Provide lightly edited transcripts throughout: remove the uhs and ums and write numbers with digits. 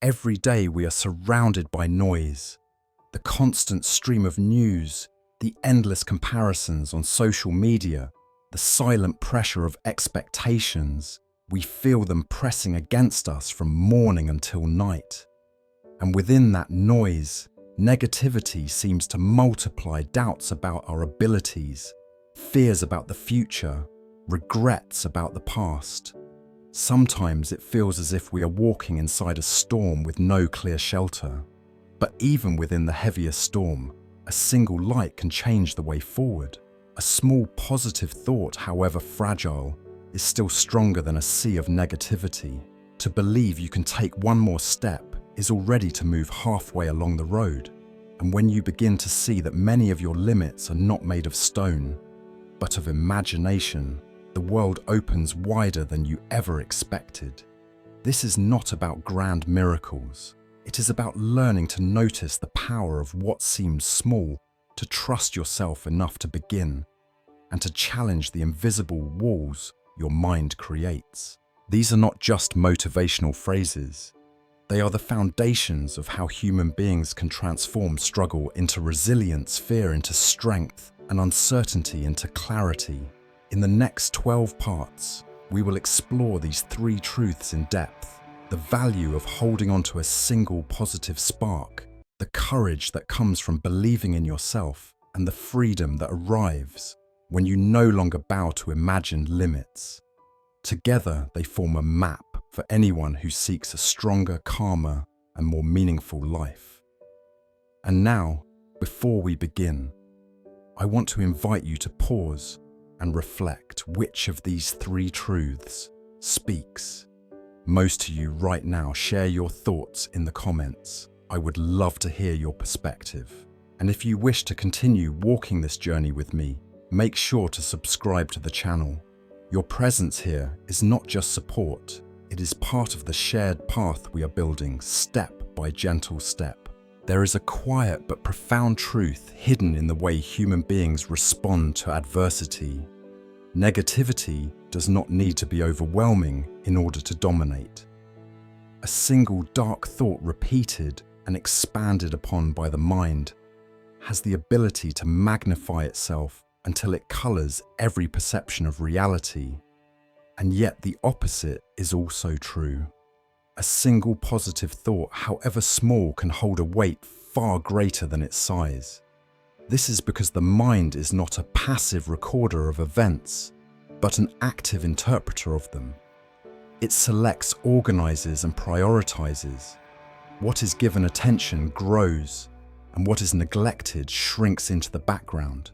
Every day we are surrounded by noise. The constant stream of news, the endless comparisons on social media, the silent pressure of expectations. We feel them pressing against us from morning until night. And within that noise, negativity seems to multiply doubts about our abilities, fears about the future, regrets about the past. Sometimes it feels as if we are walking inside a storm with no clear shelter. But even within the heaviest storm, a single light can change the way forward. A small positive thought, however fragile, is still stronger than a sea of negativity. To believe you can take one more step is already to move halfway along the road. And when you begin to see that many of your limits are not made of stone, but of imagination, the world opens wider than you ever expected. This is not about grand miracles. It is about learning to notice the power of what seems small, to trust yourself enough to begin, and to challenge the invisible walls your mind creates. These are not just motivational phrases. They are the foundations of how human beings can transform struggle into resilience, fear into strength, and uncertainty into clarity. In the next 12 parts, we will explore these three truths in depth: the value of holding on to a single positive spark, the courage that comes from believing in yourself, and the freedom that arrives when you no longer bow to imagined limits. Together, they form a map for anyone who seeks a stronger, calmer, and more meaningful life. And now, before we begin, I want to invite you to pause and reflect which of these three truths speaks most to you right now. Share your thoughts in the comments. I would love to hear your perspective. And if you wish to continue walking this journey with me, make sure to subscribe to the channel. Your presence here is not just support, it is part of the shared path we are building step by gentle step. There is a quiet but profound truth hidden in the way human beings respond to adversity. Negativity does not need to be overwhelming in order to dominate. A single dark thought repeated and expanded upon by the mind has the ability to magnify itself until it colors every perception of reality. And yet the opposite is also true. A single positive thought, however small, can hold a weight far greater than its size. This is because the mind is not a passive recorder of events, but an active interpreter of them. It selects, organizes, and prioritizes. What is given attention grows, and what is neglected shrinks into the background.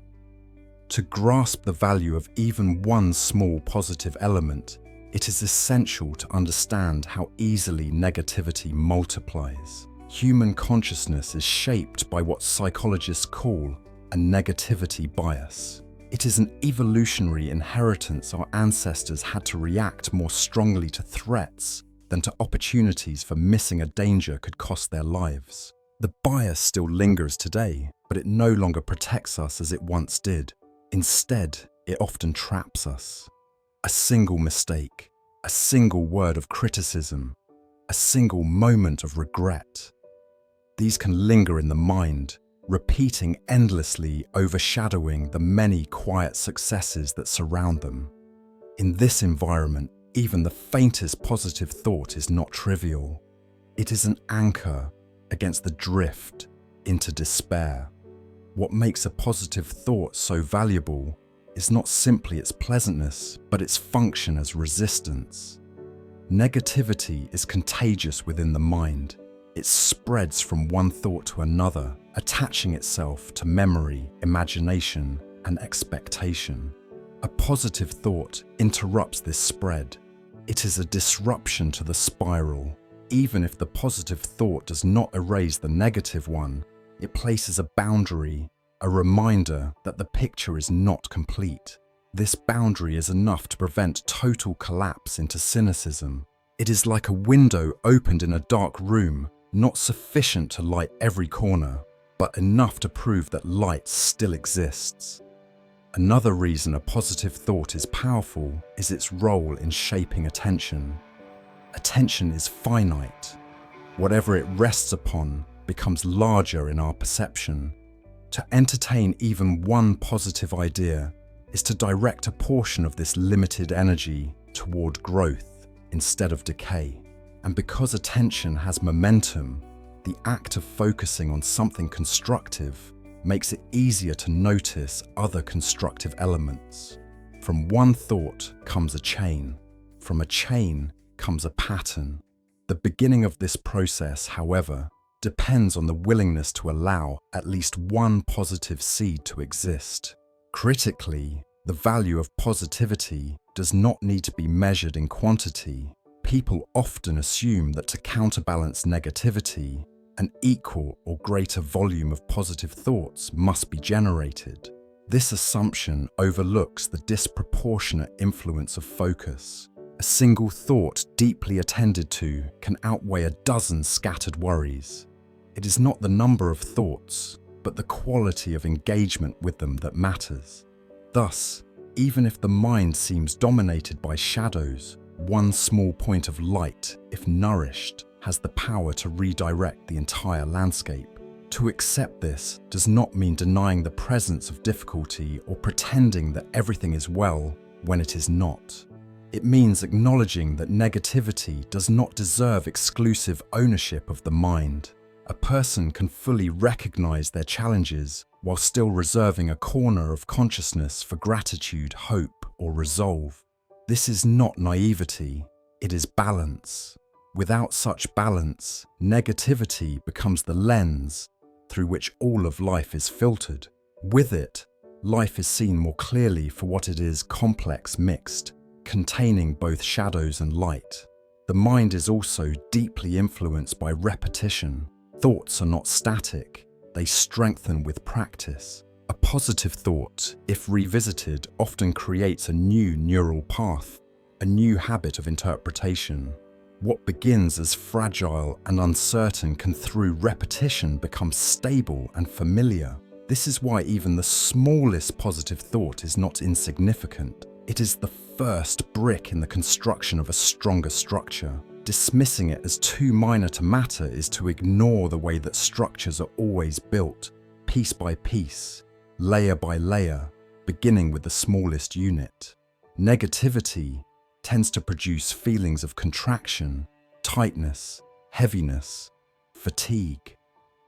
To grasp the value of even one small positive element, it is essential to understand how easily negativity multiplies. Human consciousness is shaped by what psychologists call a negativity bias. It is an evolutionary inheritance. Our ancestors had to react more strongly to threats than to opportunities, for missing a danger could cost their lives. The bias still lingers today, but it no longer protects us as it once did. Instead, it often traps us. A single mistake, a single word of criticism, a single moment of regret. These can linger in the mind, repeating endlessly, overshadowing the many quiet successes that surround them. In this environment, even the faintest positive thought is not trivial. It is an anchor against the drift into despair. What makes a positive thought so valuable is not simply its pleasantness, but its function as resistance. Negativity is contagious within the mind. It spreads from one thought to another, attaching itself to memory, imagination, and expectation. A positive thought interrupts this spread. It is a disruption to the spiral. Even if the positive thought does not erase the negative one, it places a boundary, a reminder that the picture is not complete. This boundary is enough to prevent total collapse into cynicism. It is like a window opened in a dark room, not sufficient to light every corner, but enough to prove that light still exists. Another reason a positive thought is powerful is its role in shaping attention. Attention is finite. Whatever it rests upon becomes larger in our perception. To entertain even one positive idea is to direct a portion of this limited energy toward growth instead of decay. And because attention has momentum, the act of focusing on something constructive makes it easier to notice other constructive elements. From one thought comes a chain. From a chain comes a pattern. The beginning of this process, however, depends on the willingness to allow at least one positive seed to exist. Critically, the value of positivity does not need to be measured in quantity. People often assume that to counterbalance negativity, an equal or greater volume of positive thoughts must be generated. This assumption overlooks the disproportionate influence of focus. A single thought deeply attended to can outweigh a dozen scattered worries. It is not the number of thoughts, but the quality of engagement with them that matters. Thus, even if the mind seems dominated by shadows, one small point of light, if nourished, has the power to redirect the entire landscape. To accept this does not mean denying the presence of difficulty or pretending that everything is well when it is not. It means acknowledging that negativity does not deserve exclusive ownership of the mind. A person can fully recognize their challenges while still reserving a corner of consciousness for gratitude, hope, or resolve. This is not naivety, it is balance. Without such balance, negativity becomes the lens through which all of life is filtered. With it, life is seen more clearly for what it is: complex, mixed, containing both shadows and light. The mind is also deeply influenced by repetition. Thoughts are not static, they strengthen with practice. A positive thought, if revisited, often creates a new neural path, a new habit of interpretation. What begins as fragile and uncertain can, through repetition, become stable and familiar. This is why even the smallest positive thought is not insignificant. It is the first brick in the construction of a stronger structure. Dismissing it as too minor to matter is to ignore the way that structures are always built, piece by piece, layer by layer, beginning with the smallest unit. Negativity tends to produce feelings of contraction, tightness, heaviness, fatigue.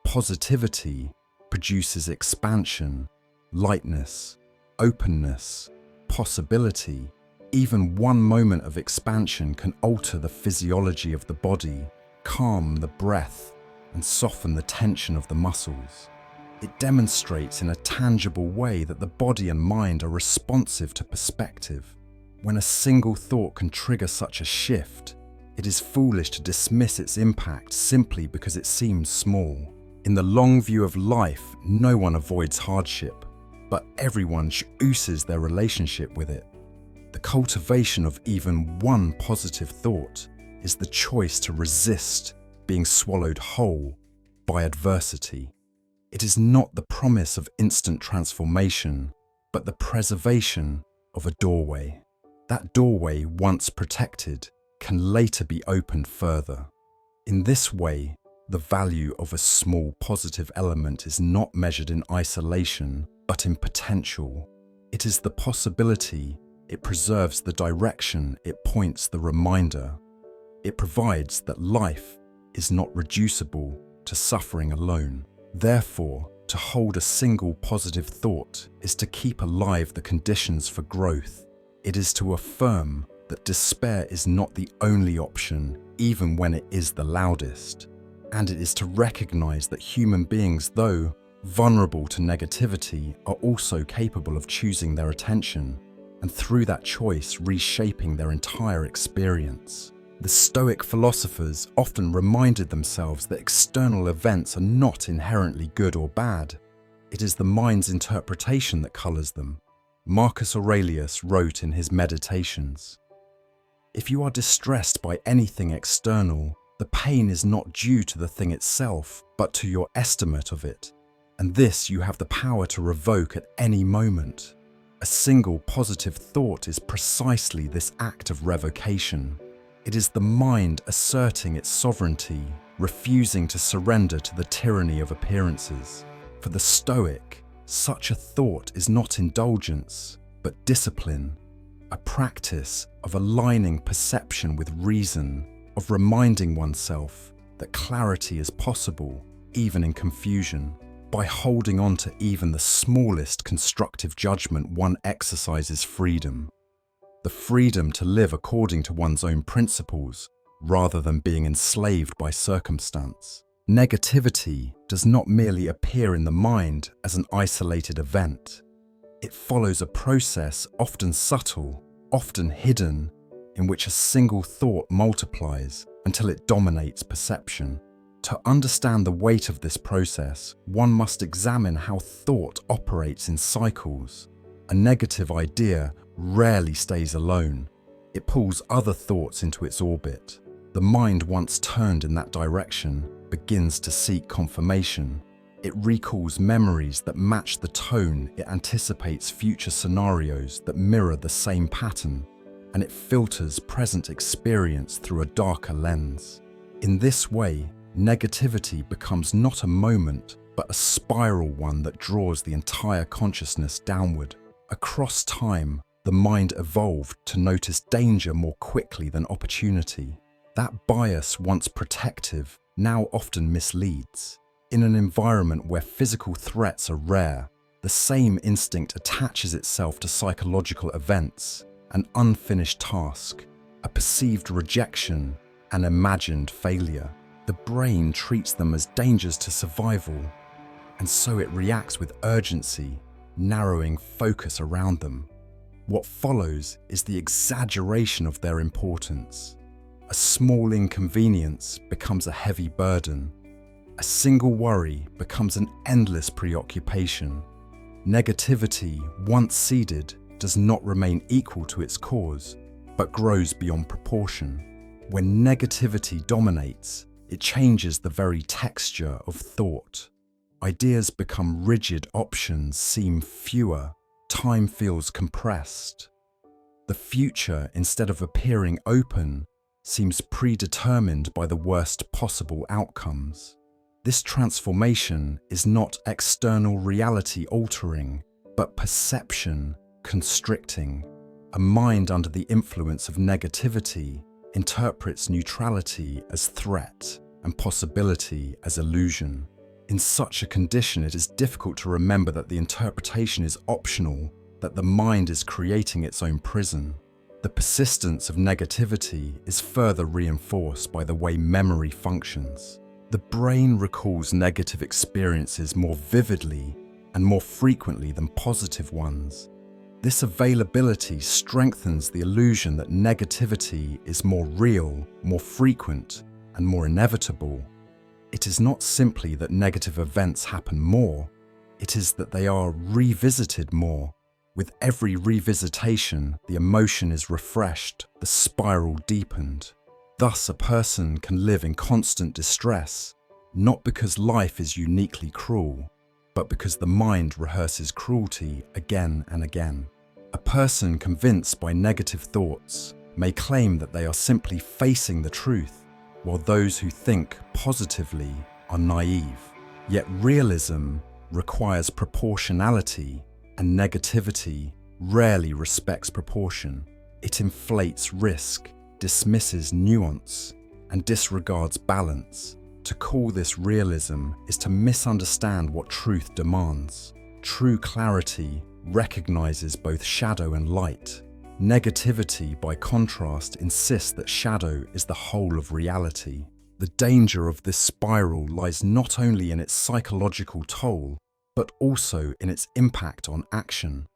Positivity produces expansion, lightness, openness, possibility. Even one moment of expansion can alter the physiology of the body, calm the breath, and soften the tension of the muscles. It demonstrates in a tangible way that the body and mind are responsive to perspective. When a single thought can trigger such a shift, it is foolish to dismiss its impact simply because it seems small. In the long view of life, no one avoids hardship, but everyone oozes their relationship with it. The cultivation of even one positive thought is the choice to resist being swallowed whole by adversity. It is not the promise of instant transformation, but the preservation of a doorway. That doorway, once protected, can later be opened further. In this way, the value of a small positive element is not measured in isolation, but in potential. It is the possibility, it preserves the direction, it points the reminder. It provides that life is not reducible to suffering alone. Therefore, to hold a single positive thought is to keep alive the conditions for growth. It is to affirm that despair is not the only option, even when it is the loudest. And it is to recognize that human beings, though vulnerable to negativity, are also capable of choosing their attention, and through that choice reshaping their entire experience. The Stoic philosophers often reminded themselves that external events are not inherently good or bad. It is the mind's interpretation that colors them. Marcus Aurelius wrote in his Meditations, "If you are distressed by anything external, the pain is not due to the thing itself, but to your estimate of it, and this you have the power to revoke at any moment." A single positive thought is precisely this act of revocation. It is the mind asserting its sovereignty, refusing to surrender to the tyranny of appearances. For the Stoic, such a thought is not indulgence, but discipline, a practice of aligning perception with reason, of reminding oneself that clarity is possible, even in confusion. By holding on to even the smallest constructive judgment, one exercises freedom. The freedom to live according to one's own principles, rather than being enslaved by circumstance. Negativity does not merely appear in the mind as an isolated event. It follows a process often subtle, often hidden, in which a single thought multiplies until it dominates perception. To understand the weight of this process, one must examine how thought operates in cycles. A negative idea rarely stays alone. It pulls other thoughts into its orbit. The mind, once turned in that direction, begins to seek confirmation. It recalls memories that match the tone, it anticipates future scenarios that mirror the same pattern, and it filters present experience through a darker lens. In this way, negativity becomes not a moment, but a spiral, one that draws the entire consciousness downward. Across time, the mind evolved to notice danger more quickly than opportunity. That bias, once protective, now often misleads. In an environment where physical threats are rare, the same instinct attaches itself to psychological events, an unfinished task, a perceived rejection, an imagined failure. The brain treats them as dangers to survival, and so it reacts with urgency, narrowing focus around them. What follows is the exaggeration of their importance. A small inconvenience becomes a heavy burden. A single worry becomes an endless preoccupation. Negativity, once seeded, does not remain equal to its cause, but grows beyond proportion. When negativity dominates, it changes the very texture of thought. Ideas become rigid, options seem fewer, time feels compressed. The future, instead of appearing open, seems predetermined by the worst possible outcomes. This transformation is not external reality altering, but perception constricting. A mind under the influence of negativity interprets neutrality as threat and possibility as illusion. In such a condition, it is difficult to remember that the interpretation is optional, that the mind is creating its own prison. The persistence of negativity is further reinforced by the way memory functions. The brain recalls negative experiences more vividly and more frequently than positive ones. This availability strengthens the illusion that negativity is more real, more frequent, and more inevitable. It is not simply that negative events happen more, it is that they are revisited more. With every revisitation, the emotion is refreshed, the spiral deepened. Thus, a person can live in constant distress, not because life is uniquely cruel, but because the mind rehearses cruelty again and again. A person convinced by negative thoughts may claim that they are simply facing the truth, while those who think positively are naive. Yet realism requires proportionality, and negativity rarely respects proportion. It inflates risk, dismisses nuance, and disregards balance. To call this realism is to misunderstand what truth demands. True clarity recognizes both shadow and light. Negativity, by contrast, insists that shadow is the whole of reality. The danger of this spiral lies not only in its psychological toll, but also in its impact on action.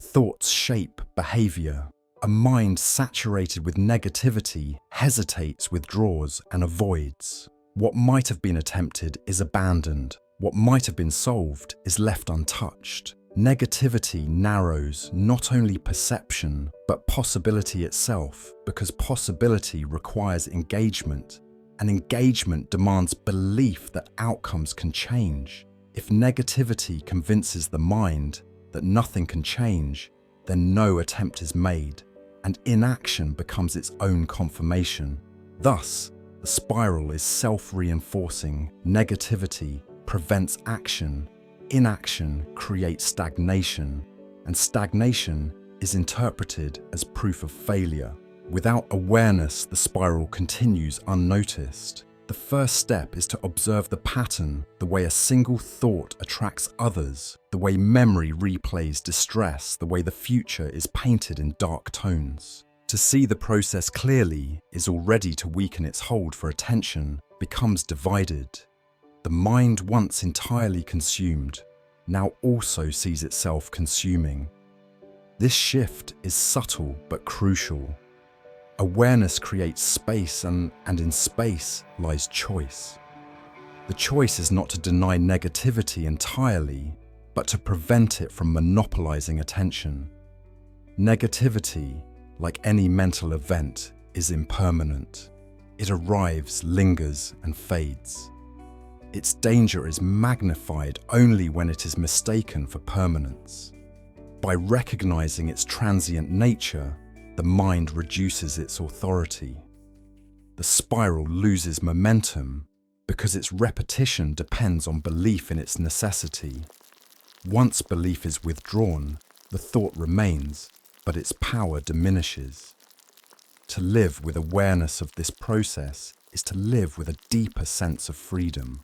Thoughts shape behavior. A mind saturated with negativity hesitates, withdraws, and avoids. What might have been attempted is abandoned. What might have been solved is left untouched. Negativity narrows not only perception, but possibility itself, because possibility requires engagement, and engagement demands belief that outcomes can change. If negativity convinces the mind that nothing can change, then no attempt is made, and inaction becomes its own confirmation. Thus, The spiral is self-reinforcing. Negativity prevents action. Inaction creates stagnation, and stagnation is interpreted as proof of failure. Without awareness, the spiral continues unnoticed. The first step is to observe the pattern, the way a single thought attracts others, the way memory replays distress, the way the future is painted in dark tones. To see the process clearly is already to weaken its hold, for attention becomes divided. The mind, once entirely consumed, now also sees itself consuming. This shift is subtle but crucial. Awareness creates space, and in space lies choice. The choice is not to deny negativity entirely, but to prevent it from monopolizing attention. Negativity, like any mental event, is impermanent. It arrives, lingers, and fades. Its danger is magnified only when it is mistaken for permanence. By recognizing its transient nature, the mind reduces its authority. The spiral loses momentum because its repetition depends on belief in its necessity. Once belief is withdrawn, the thought remains, but its power diminishes. To live with awareness of this process is to live with a deeper sense of freedom.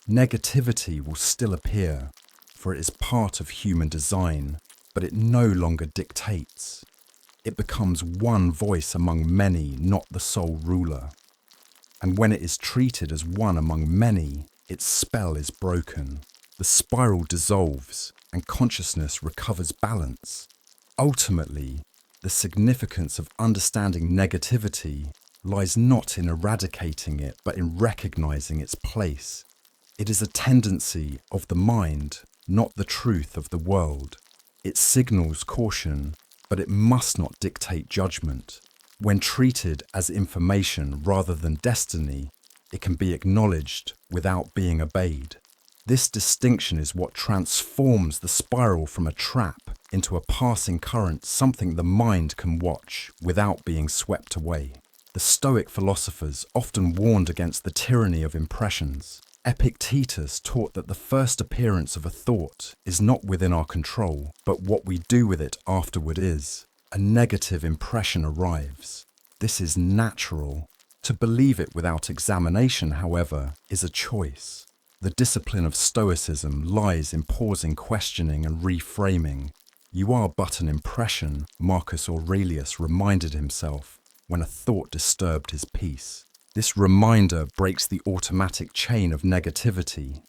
Negativity will still appear, for it is part of human design, but it no longer dictates. It becomes one voice among many, not the sole ruler. And when it is treated as one among many, its spell is broken. The spiral dissolves, and consciousness recovers balance. Ultimately, the significance of understanding negativity lies not in eradicating it, but in recognizing its place. It is a tendency of the mind, not the truth of the world. It signals caution, but it must not dictate judgment. When treated as information rather than destiny, it can be acknowledged without being obeyed. This distinction is what transforms the spiral from a trap into a passing current, something the mind can watch without being swept away. The Stoic philosophers often warned against the tyranny of impressions. Epictetus taught that the first appearance of a thought is not within our control, but what we do with it afterward is. A negative impression arrives. This is natural. To believe it without examination, however, is a choice. The discipline of Stoicism lies in pausing, questioning, and reframing. You are but an impression, Marcus Aurelius reminded himself when a thought disturbed his peace. This reminder breaks the automatic chain of negativity.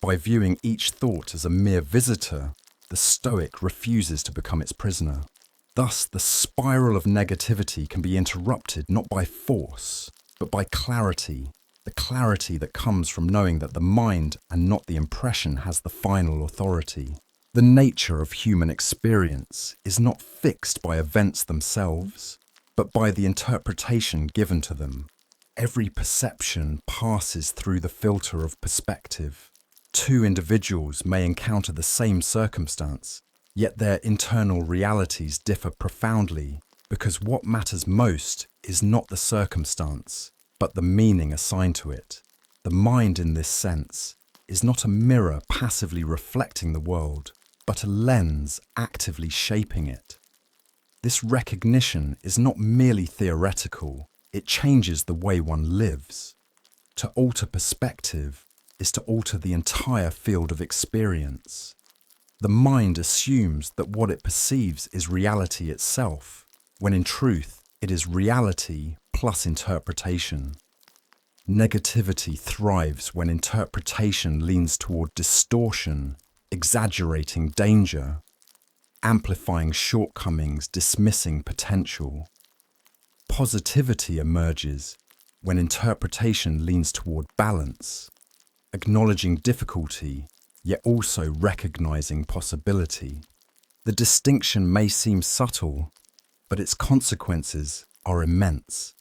By viewing each thought as a mere visitor, the Stoic refuses to become its prisoner. Thus, the spiral of negativity can be interrupted not by force, but by clarity, the clarity that comes from knowing that the mind and not the impression has the final authority. The nature of human experience is not fixed by events themselves, but by the interpretation given to them. Every perception passes through the filter of perspective. Two individuals may encounter the same circumstance, yet their internal realities differ profoundly, because what matters most is not the circumstance, but the meaning assigned to it. The mind, in this sense, is not a mirror passively reflecting the world, but a lens actively shaping it. This recognition is not merely theoretical, it changes the way one lives. To alter perspective is to alter the entire field of experience. The mind assumes that what it perceives is reality itself, when in truth it is reality plus interpretation. Negativity thrives when interpretation leans toward distortion, exaggerating danger, amplifying shortcomings, dismissing potential. Positivity emerges when interpretation leans toward balance, acknowledging difficulty, yet also recognizing possibility. The distinction may seem subtle, but its consequences are immense.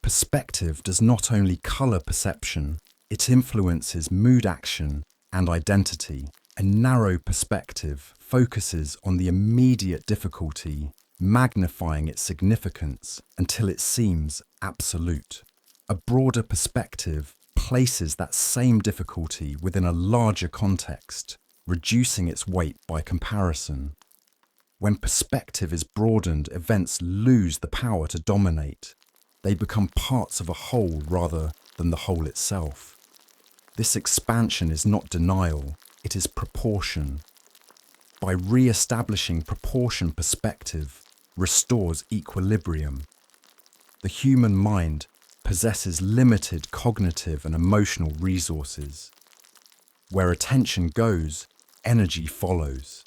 Perspective does not only color perception, it influences mood, action, and identity. A narrow perspective focuses on the immediate difficulty, magnifying its significance until it seems absolute. A A broader perspective places that same difficulty within a larger context, reducing its weight by comparison. When perspective is broadened, events lose the power to dominate. They become parts of a whole rather than the whole itself. This expansion is not denial, it is proportion. By re-establishing proportion, perspective restores equilibrium. The human mind possesses limited cognitive and emotional resources. Where attention goes, energy follows.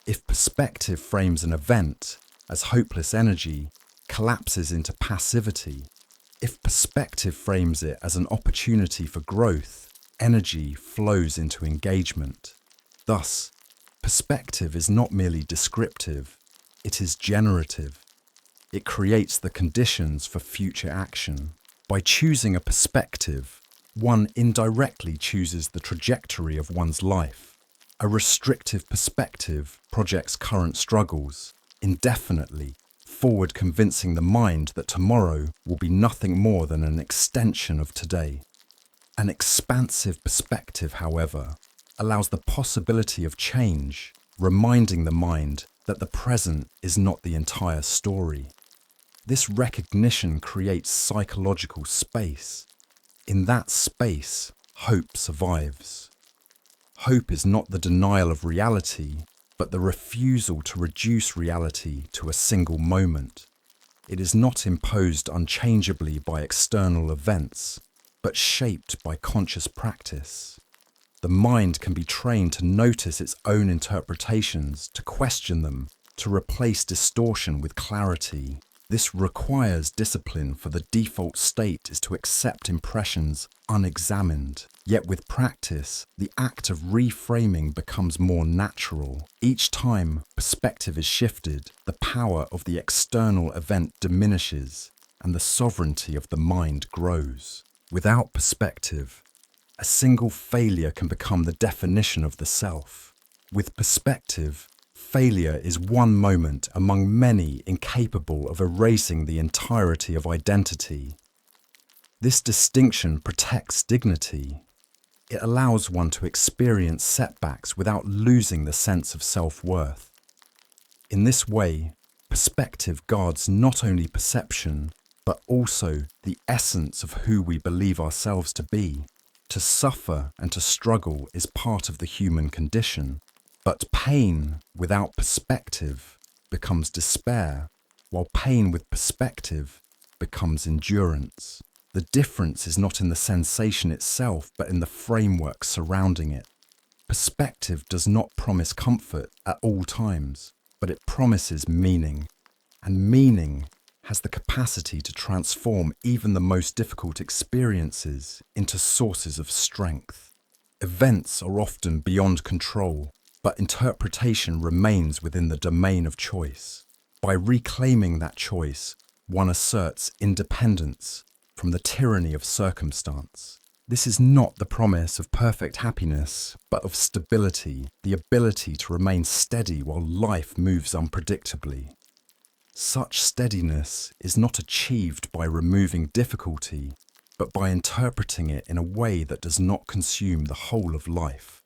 If perspective frames an event as hopeless, energy collapses into passivity. If perspective frames it as an opportunity for growth, energy flows into engagement. Thus, perspective is not merely descriptive, it is generative. It creates the conditions for future action. By choosing a perspective, one indirectly chooses the trajectory of one's life. A restrictive perspective projects current struggles indefinitely forward, convincing the mind that tomorrow will be nothing more than an extension of today. An expansive perspective, however, allows the possibility of change, reminding the mind that the present is not the entire story. This recognition creates psychological space. In that space, hope survives. Hope is not the denial of reality, but the refusal to reduce reality to a single moment. It is not imposed unchangeably by external events, but shaped by conscious practice. The mind can be trained to notice its own interpretations, to question them, to replace distortion with clarity. This requires discipline, for the default state is to accept impressions unexamined. Yet with practice, the act of reframing becomes more natural. Each time perspective is shifted, the power of the external event diminishes and the sovereignty of the mind grows. Without perspective, a single failure can become the definition of the self. With perspective, failure is one moment among many incapable of erasing the entirety of identity. This distinction protects dignity. It allows one to experience setbacks without losing the sense of self-worth. In this way, perspective guards not only perception, but also the essence of who we believe ourselves to be. To suffer and to struggle is part of the human condition, but pain without perspective becomes despair, while pain with perspective becomes endurance. The difference is not in the sensation itself, but in the framework surrounding it. Perspective does not promise comfort at all times, but it promises meaning, and meaning has the capacity to transform even the most difficult experiences into sources of strength. Events are often beyond control, but interpretation remains within the domain of choice. By reclaiming that choice, one asserts independence from the tyranny of circumstance. This is not the promise of perfect happiness, but of stability, the ability to remain steady while life moves unpredictably. Such steadiness is not achieved by removing difficulty, but by interpreting it in a way that does not consume the whole of life.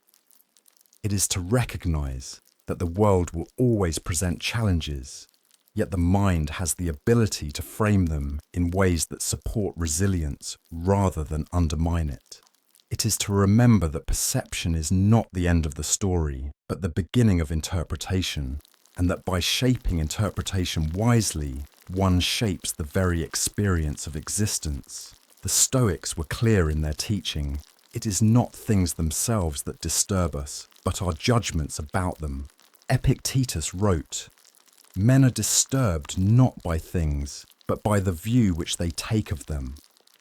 It is to recognize that the world will always present challenges, yet the mind has the ability to frame them in ways that support resilience rather than undermine it. It is to remember that perception is not the end of the story, but the beginning of interpretation, and that by shaping interpretation wisely, one shapes the very experience of existence. The Stoics were clear in their teaching. It is not things themselves that disturb us, but our judgments about them. Epictetus wrote, "Men are disturbed not by things, but by the view which they take of them."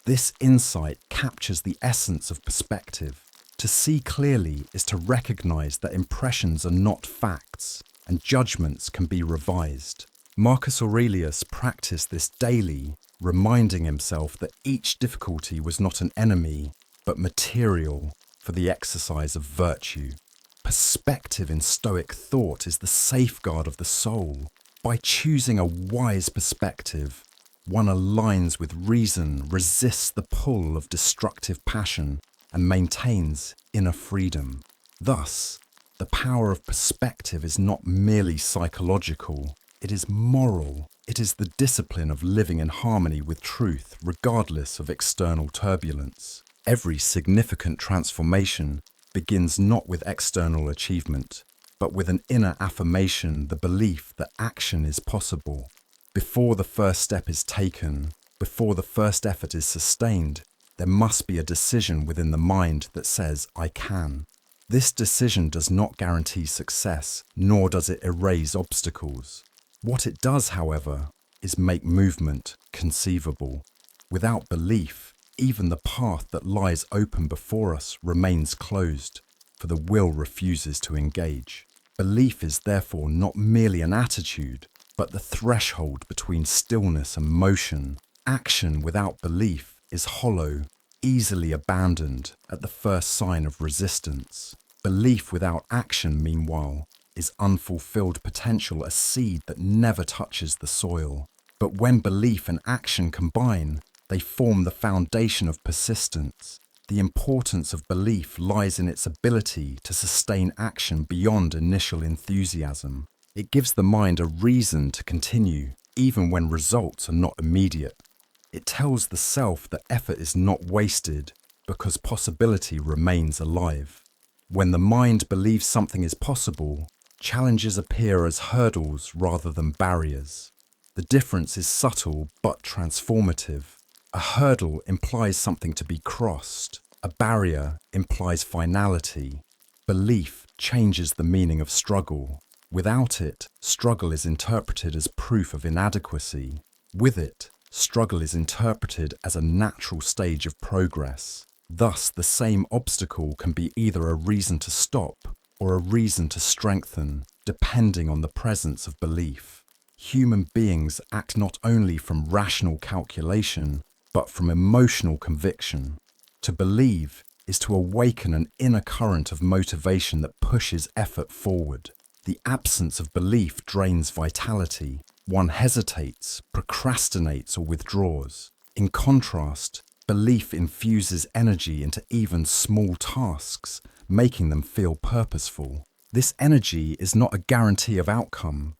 This insight captures the essence of perspective. To see clearly is to recognize that impressions are not facts, and judgments can be revised. Marcus Aurelius practiced this daily, reminding himself that each difficulty was not an enemy, but material for the exercise of virtue. Perspective in Stoic thought is the safeguard of the soul. By choosing a wise perspective, One aligns with reason, resists the pull of destructive passion, and maintains inner freedom. Thus, the power of perspective is not merely psychological, it is moral. It is the discipline of living in harmony with truth, regardless of external turbulence. Every significant transformation begins not with external achievement, but with an inner affirmation, the belief that action is possible. Before the first step is taken, before the first effort is sustained, there must be a decision within the mind that says, I can. This decision does not guarantee success, nor does it erase obstacles. What it does, however, is make movement conceivable. Without belief, even the path that lies open before us remains closed, for the will refuses to engage. Belief is therefore not merely an attitude, but the threshold between stillness and motion. Action without belief is hollow, easily abandoned at the first sign of resistance. Belief without action, meanwhile, is unfulfilled potential, a seed that never touches the soil. But when belief and action combine, they form the foundation of persistence. The importance of belief lies in its ability to sustain action beyond initial enthusiasm. It gives the mind a reason to continue, even when results are not immediate. It tells the self that effort is not wasted because possibility remains alive. When the mind believes something is possible, challenges appear as hurdles rather than barriers. The difference is subtle but transformative. A hurdle implies something to be crossed. A barrier implies finality. Belief changes the meaning of struggle. Without it, struggle is interpreted as proof of inadequacy. With it, struggle is interpreted as a natural stage of progress. Thus, the same obstacle can be either a reason to stop or a reason to strengthen, depending on the presence of belief. Human beings act not only from rational calculation, but from emotional conviction. To believe is to awaken an inner current of motivation that pushes effort forward. The absence of belief drains vitality. One hesitates, procrastinates, or withdraws. In contrast, belief infuses energy into even small tasks, making them feel purposeful. This energy is not a guarantee of outcome,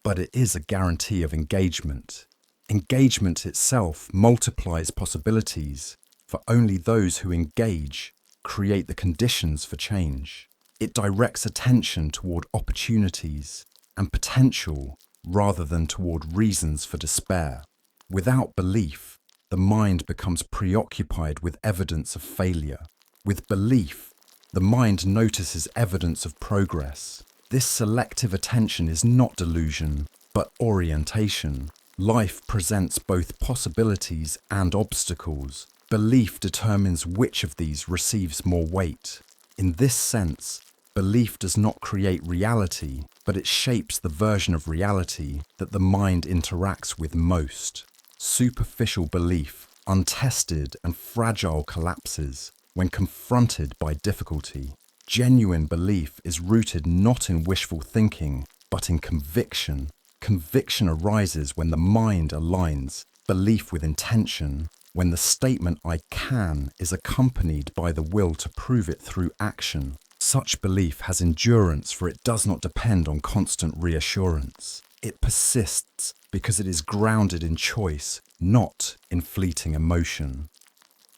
but it is a guarantee of engagement. Engagement itself multiplies possibilities, for only those who engage create the conditions for change. It directs attention toward opportunities and potential rather than toward reasons for despair. Without belief, the mind becomes preoccupied with evidence of failure. With belief, the mind notices evidence of progress. This selective attention is not delusion, but orientation. Life presents both possibilities and obstacles. Belief determines which of these receives more weight. In this sense, belief does not create reality, but it shapes the version of reality that the mind interacts with most. Superficial belief, untested and fragile, collapses when confronted by difficulty. Genuine belief is rooted not in wishful thinking, but in conviction. Conviction arises when the mind aligns belief with intention, when the statement "I can" is accompanied by the will to prove it through action. Such belief has endurance, for it does not depend on constant reassurance. It persists because it is grounded in choice, not in fleeting emotion.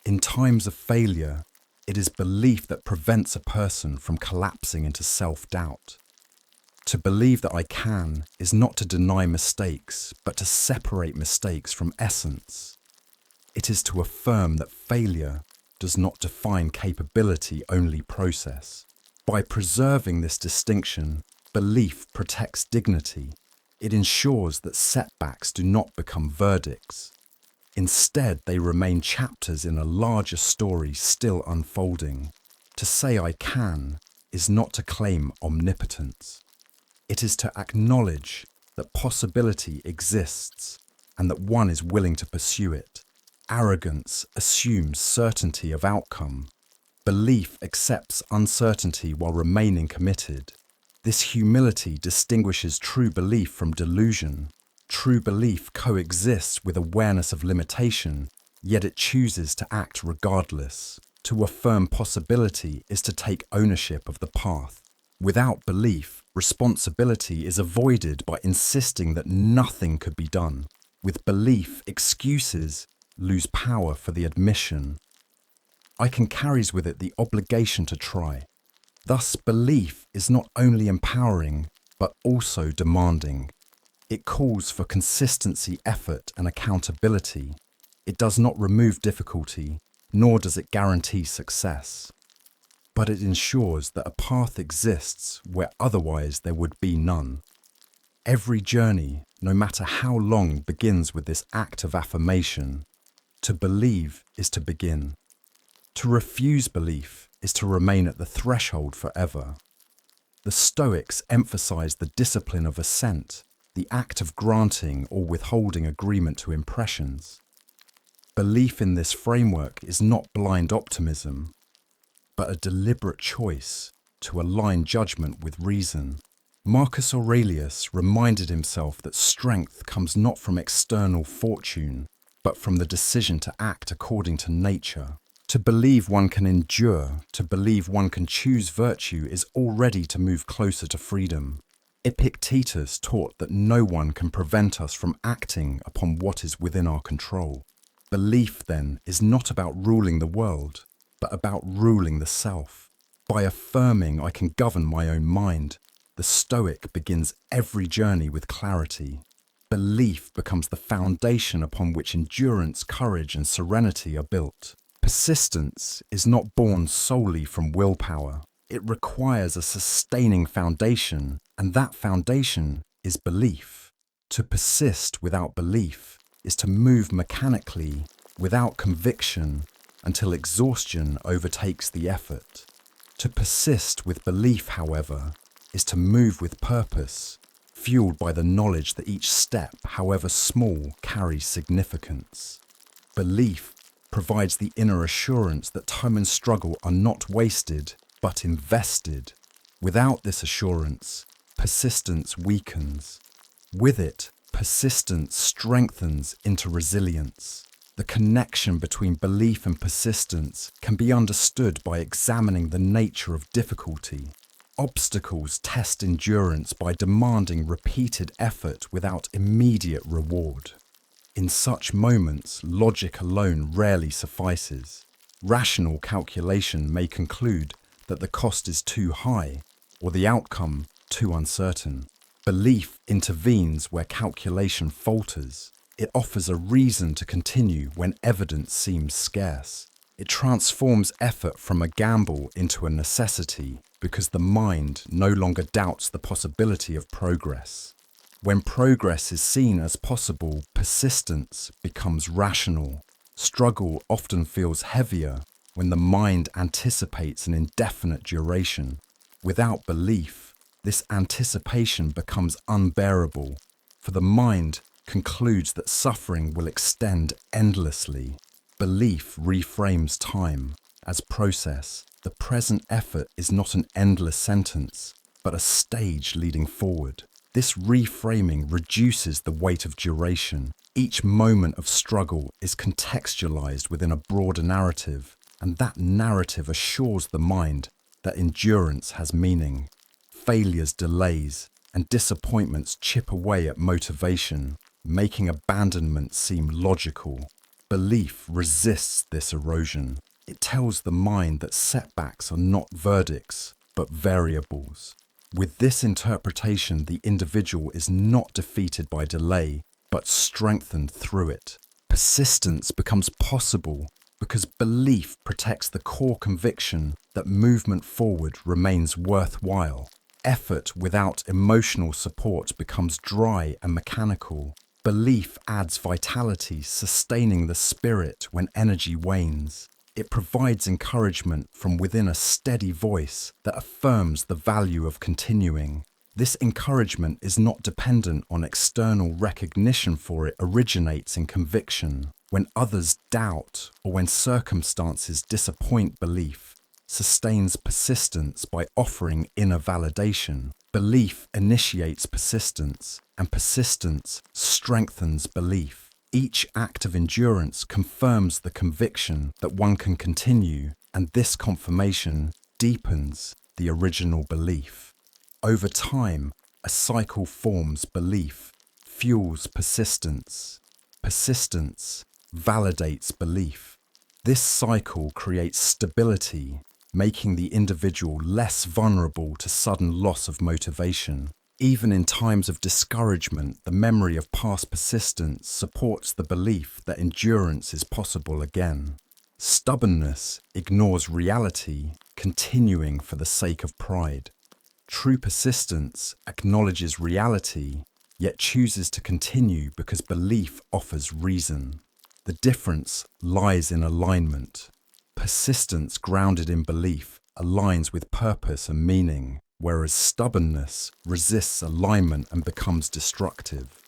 In times of failure, it is belief that prevents a person from collapsing into self-doubt. To believe that I can is not to deny mistakes, but to separate mistakes from essence. It is to affirm that failure does not define capability, only process. By preserving this distinction, belief protects dignity. It ensures that setbacks do not become verdicts. Instead, they remain chapters in a larger story still unfolding. To say "I can" is not to claim omnipotence. It is to acknowledge that possibility exists and that one is willing to pursue it. Arrogance assumes certainty of outcome. Belief accepts uncertainty while remaining committed. This humility distinguishes true belief from delusion. True belief coexists with awareness of limitation, yet it chooses to act regardless. To affirm possibility is to take ownership of the path. Without belief, responsibility is avoided by insisting that nothing could be done. With belief, excuses lose power for the admission. I can carries with it the obligation to try. Thus, belief is not only empowering, but also demanding. It calls for consistency, effort, and accountability. It does not remove difficulty, nor does it guarantee success. But it ensures that a path exists where otherwise there would be none. Every journey, no matter how long, begins with this act of affirmation. To believe is to begin. To refuse belief is to remain at the threshold forever. The Stoics emphasize the discipline of assent, the act of granting or withholding agreement to impressions. Belief in this framework is not blind optimism, but a deliberate choice to align judgment with reason. Marcus Aurelius reminded himself that strength comes not from external fortune, but from the decision to act according to nature. To believe one can endure, to believe one can choose virtue is already to move closer to freedom. Epictetus taught that no one can prevent us from acting upon what is within our control. Belief, then, is not about ruling the world, but about ruling the self. By affirming I can govern my own mind, the Stoic begins every journey with clarity. Belief becomes the foundation upon which endurance, courage, and serenity are built. Persistence is not born solely from willpower. It requires a sustaining foundation, and that foundation is belief. To persist without belief is to move mechanically, without conviction, until exhaustion overtakes the effort. To persist with belief, however, is to move with purpose, fueled by the knowledge that each step, however small, carries significance. Belief provides the inner assurance that time and struggle are not wasted, but invested. Without this assurance, persistence weakens. With it, persistence strengthens into resilience. The connection between belief and persistence can be understood by examining the nature of difficulty. Obstacles test endurance by demanding repeated effort without immediate reward. In such moments, logic alone rarely suffices. Rational calculation may conclude that the cost is too high or the outcome too uncertain. Belief intervenes where calculation falters. It offers a reason to continue when evidence seems scarce. It transforms effort from a gamble into a necessity because the mind no longer doubts the possibility of progress. When progress is seen as possible, persistence becomes rational. Struggle often feels heavier when the mind anticipates an indefinite duration. Without belief, this anticipation becomes unbearable, for the mind concludes that suffering will extend endlessly. Belief reframes time as process. The present effort is not an endless sentence, but a stage leading forward. This reframing reduces the weight of duration. Each moment of struggle is contextualized within a broader narrative, and that narrative assures the mind that endurance has meaning. Failures, delays, and disappointments chip away at motivation, making abandonment seem logical. Belief resists this erosion. It tells the mind that setbacks are not verdicts, but variables. With this interpretation, the individual is not defeated by delay, but strengthened through it. Persistence becomes possible because belief protects the core conviction that movement forward remains worthwhile. Effort without emotional support becomes dry and mechanical. Belief adds vitality, sustaining the spirit when energy wanes. It provides encouragement from within a steady voice that affirms the value of continuing. This encouragement is not dependent on external recognition, for it originates in conviction. When others doubt or when circumstances disappoint, belief sustains persistence by offering inner validation. Belief initiates persistence, and persistence strengthens belief. Each act of endurance confirms the conviction that one can continue, and this confirmation deepens the original belief. Over time, a cycle forms: belief fuels persistence. Persistence validates belief. This cycle creates stability, making the individual less vulnerable to sudden loss of motivation. Even in times of discouragement, the memory of past persistence supports the belief that endurance is possible again. Stubbornness ignores reality, continuing for the sake of pride. True persistence acknowledges reality, yet chooses to continue because belief offers reason. The difference lies in alignment. Persistence grounded in belief aligns with purpose and meaning, whereas stubbornness resists alignment and becomes destructive.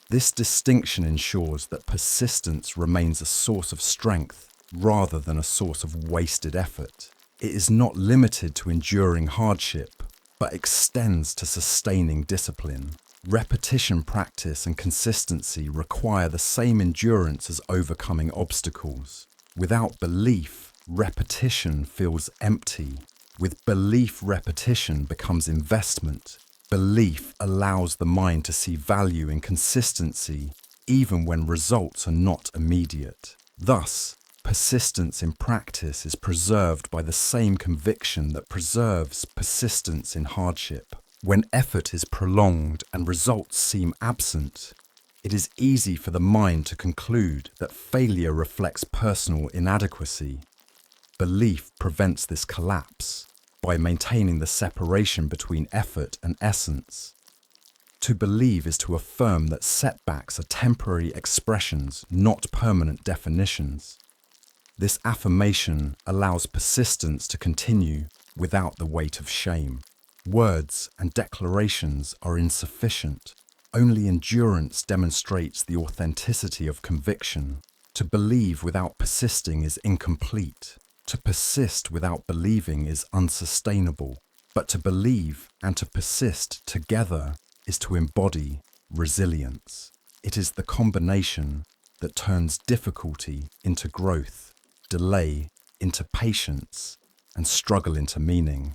This distinction ensures that persistence remains a source of strength rather than a source of wasted effort. It is not limited to enduring hardship, but extends to sustaining discipline. Repetition, practice, and consistency require the same endurance as overcoming obstacles. Without belief, repetition feels empty. With belief, repetition becomes investment. Belief allows the mind to see value in consistency, even when results are not immediate. Thus, persistence in practice is preserved by the same conviction that preserves persistence in hardship. When effort is prolonged and results seem absent, it is easy for the mind to conclude that failure reflects personal inadequacy. Belief prevents this collapse by maintaining the separation between effort and essence. To believe is to affirm that setbacks are temporary expressions, not permanent definitions. This affirmation allows persistence to continue without the weight of shame. Words and declarations are insufficient. Only endurance demonstrates the authenticity of conviction. To believe without persisting is incomplete. To persist without believing is unsustainable. But to believe and to persist together is to embody resilience. It is the combination that turns difficulty into growth, delay into patience, and struggle into meaning.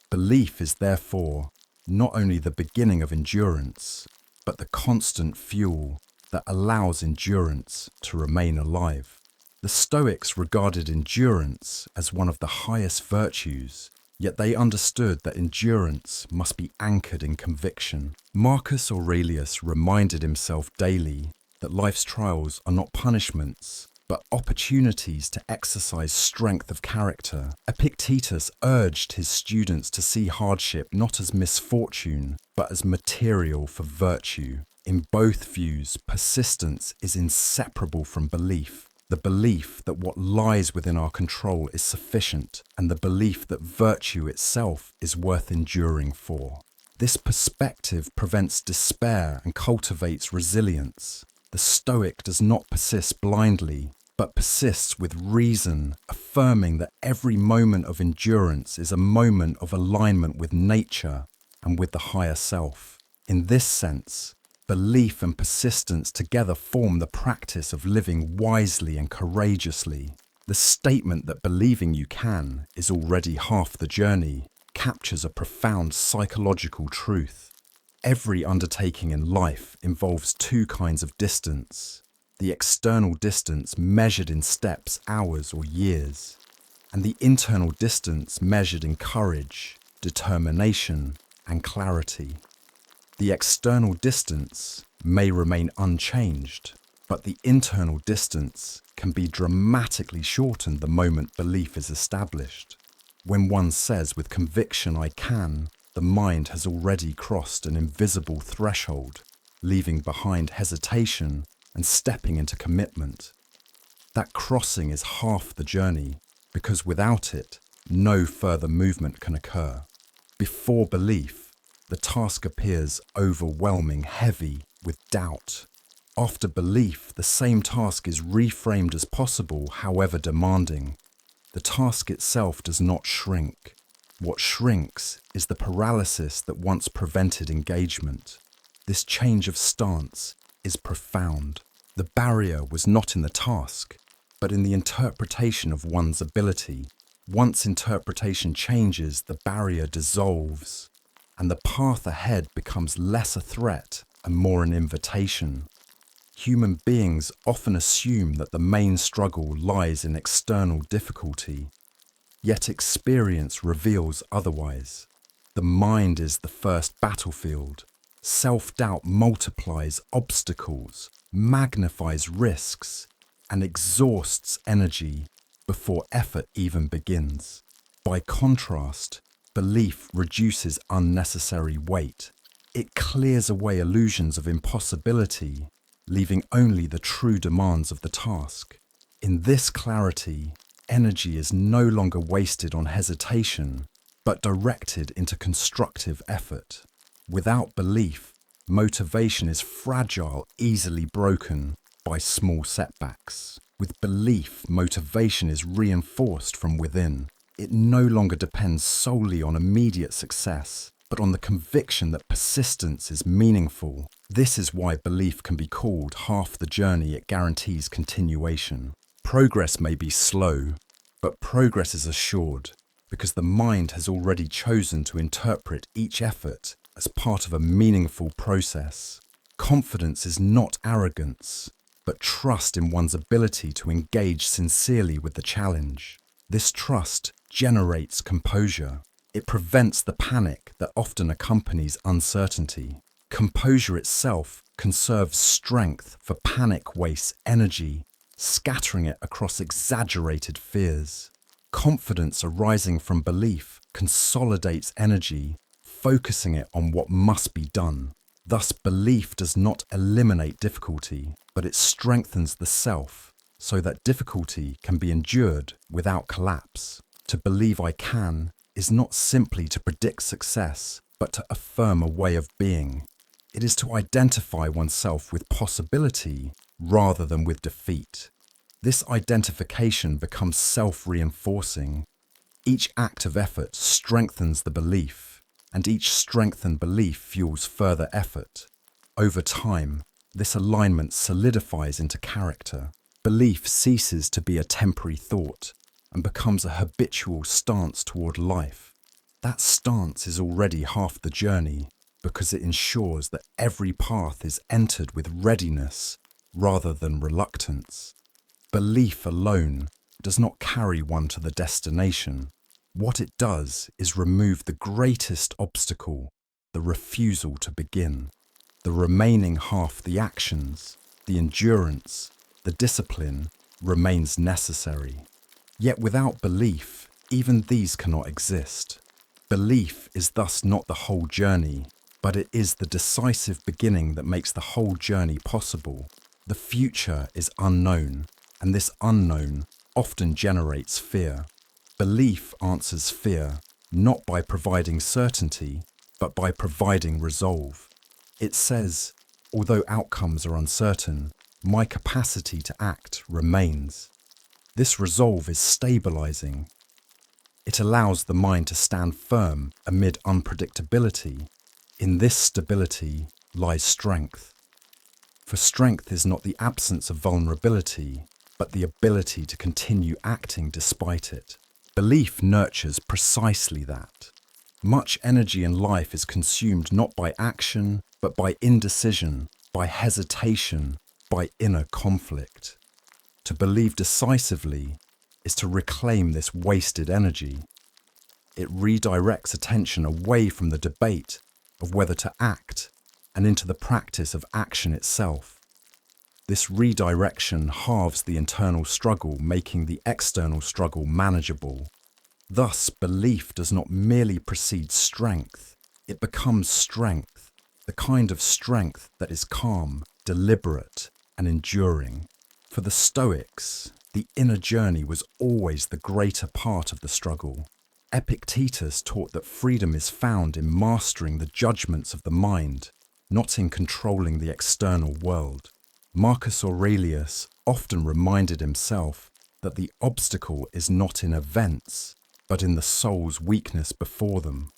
Belief is therefore not only the beginning of endurance, but the constant fuel that allows endurance to remain alive. The Stoics regarded endurance as one of the highest virtues, yet they understood that endurance must be anchored in conviction. Marcus Aurelius reminded himself daily that life's trials are not punishments, but opportunities to exercise strength of character. Epictetus urged his students to see hardship not as misfortune, but as material for virtue. In both views, persistence is inseparable from belief. The belief that what lies within our control is sufficient, and the belief that virtue itself is worth enduring for. This perspective prevents despair and cultivates resilience. The Stoic does not persist blindly, but persists with reason, affirming that every moment of endurance is a moment of alignment with nature and with the higher self. In this sense, belief and persistence together form the practice of living wisely and courageously. The statement that believing you can is already half the journey captures a profound psychological truth. Every undertaking in life involves two kinds of distance: the external distance measured in steps, hours, or years, and the internal distance measured in courage, determination, and clarity. The external distance may remain unchanged, but the internal distance can be dramatically shortened the moment belief is established. When one says with conviction, "I can," the mind has already crossed an invisible threshold, leaving behind hesitation and stepping into commitment. That crossing is half the journey, because without it, no further movement can occur. Before belief, the task appears overwhelming, heavy with doubt. After belief, the same task is reframed as possible, however demanding. The task itself does not shrink. What shrinks is the paralysis that once prevented engagement. This change of stance is profound. The barrier was not in the task, but in the interpretation of one's ability. Once interpretation changes, the barrier dissolves, and the path ahead becomes less a threat and more an invitation. Human beings often assume that the main struggle lies in external difficulty, yet experience reveals otherwise. The mind is the first battlefield. Self-doubt multiplies obstacles, magnifies risks, and exhausts energy before effort even begins. By contrast, belief reduces unnecessary weight. It clears away illusions of impossibility, leaving only the true demands of the task. In this clarity, energy is no longer wasted on hesitation, but directed into constructive effort. Without belief, motivation is fragile, easily broken by small setbacks. With belief, motivation is reinforced from within. It no longer depends solely on immediate success, but on the conviction that persistence is meaningful. This is why belief can be called half the journey. It guarantees continuation. Progress may be slow, but progress is assured because the mind has already chosen to interpret each effort as part of a meaningful process. Confidence is not arrogance, but trust in one's ability to engage sincerely with the challenge. This trust generates composure. It prevents the panic that often accompanies uncertainty. Composure itself conserves strength, for panic wastes energy, scattering it across exaggerated fears. Confidence arising from belief consolidates energy, focusing it on what must be done. Thus, belief does not eliminate difficulty, but it strengthens the self so that difficulty can be endured without collapse. To believe I can is not simply to predict success, but to affirm a way of being. It is to identify oneself with possibility rather than with defeat. This identification becomes self-reinforcing. Each act of effort strengthens the belief, and each strengthened belief fuels further effort. Over time, this alignment solidifies into character. Belief ceases to be a temporary thought and becomes a habitual stance toward life. That stance is already half the journey because it ensures that every path is entered with readiness rather than reluctance. Belief alone does not carry one to the destination. What it does is remove the greatest obstacle, the refusal to begin. The remaining half, the actions, the endurance, the discipline, remains necessary. Yet without belief, even these cannot exist. Belief is thus not the whole journey, but it is the decisive beginning that makes the whole journey possible. The future is unknown, and this unknown often generates fear. Belief answers fear, not by providing certainty, but by providing resolve. It says, although outcomes are uncertain, my capacity to act remains. This resolve is stabilizing. It allows the mind to stand firm amid unpredictability. In this stability lies strength. For strength is not the absence of vulnerability, but the ability to continue acting despite it. Belief nurtures precisely that. Much energy in life is consumed not by action, but by indecision, by hesitation, by inner conflict. To believe decisively is to reclaim this wasted energy. It redirects attention away from the debate of whether to act and into the practice of action itself. This redirection halves the internal struggle, making the external struggle manageable. Thus, belief does not merely precede strength, it becomes strength, the kind of strength that is calm, deliberate, and enduring. For the Stoics, the inner journey was always the greater part of the struggle. Epictetus taught that freedom is found in mastering the judgments of the mind, not in controlling the external world. Marcus Aurelius often reminded himself that the obstacle is not in events, but in the soul's weakness before them.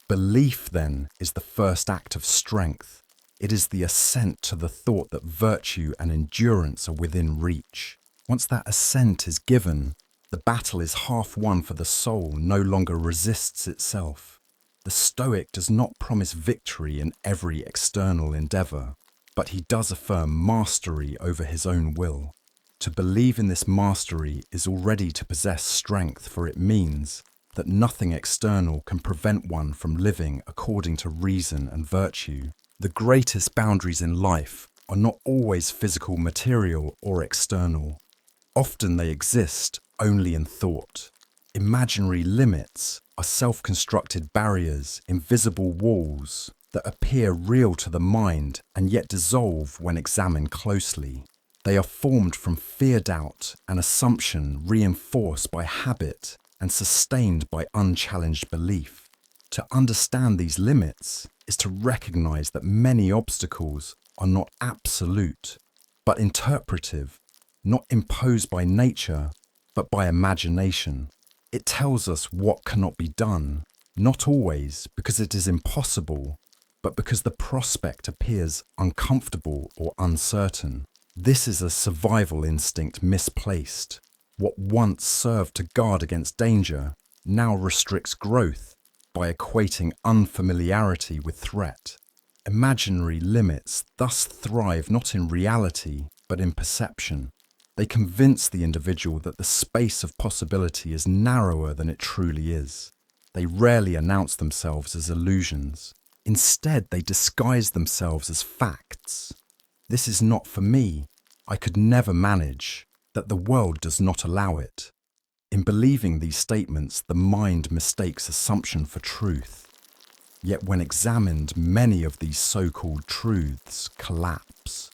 Belief, then, is the first act of strength. It is the assent to the thought that virtue and endurance are within reach. Once that assent is given, the battle is half won, for the soul no longer resists itself. The Stoic does not promise victory in every external endeavour, but he does affirm mastery over his own will. To believe in this mastery is already to possess strength, for it means that nothing external can prevent one from living according to reason and virtue. The greatest boundaries in life are not always physical, material, or external. Often they exist only in thought. Imaginary limits are self-constructed barriers, invisible walls that appear real to the mind and yet dissolve when examined closely. They are formed from fear, doubt, and assumption, reinforced by habit and sustained by unchallenged belief. To understand these limits is to recognize that many obstacles are not absolute, but interpretive, not imposed by nature, but by imagination. It tells us what cannot be done, not always because it is impossible, but because the prospect appears uncomfortable or uncertain. This is a survival instinct misplaced. What once served to guard against danger now restricts growth by equating unfamiliarity with threat. Imaginary limits thus thrive not in reality, but in perception. They convince the individual that the space of possibility is narrower than it truly is. They rarely announce themselves as illusions. Instead, they disguise themselves as facts. This is not for me. I could never manage. That the world does not allow it. In believing these statements, the mind mistakes assumption for truth. Yet when examined, many of these so-called truths collapse.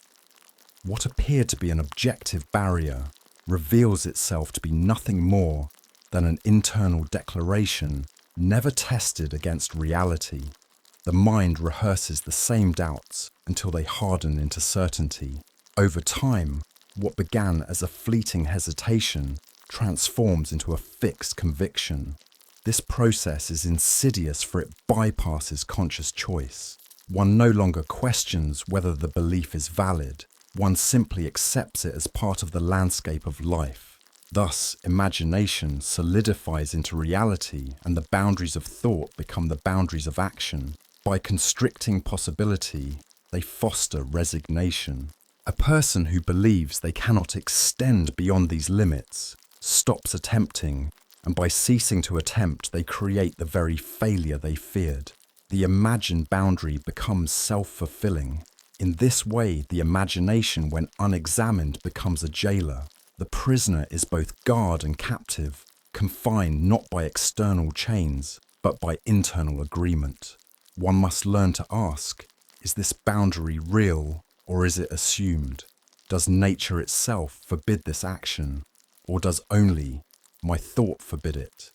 What appeared to be an objective barrier reveals itself to be nothing more than an internal declaration never tested against reality. The mind rehearses the same doubts until they harden into certainty. Over time, what began as a fleeting hesitation transforms into a fixed conviction. This process is insidious, for it bypasses conscious choice. One no longer questions whether the belief is valid. One simply accepts it as part of the landscape of life. Thus, imagination solidifies into reality, and the boundaries of thought become the boundaries of action. By constricting possibility, they foster resignation. A person who believes they cannot extend beyond these limits stops attempting, and by ceasing to attempt, they create the very failure they feared. The imagined boundary becomes self-fulfilling. In this way, the imagination, when unexamined, becomes a jailer. The prisoner is both guard and captive, confined not by external chains, but by internal agreement. One must learn to ask, is this boundary real? Or is it assumed? Does nature itself forbid this action? Or does only my thought forbid it?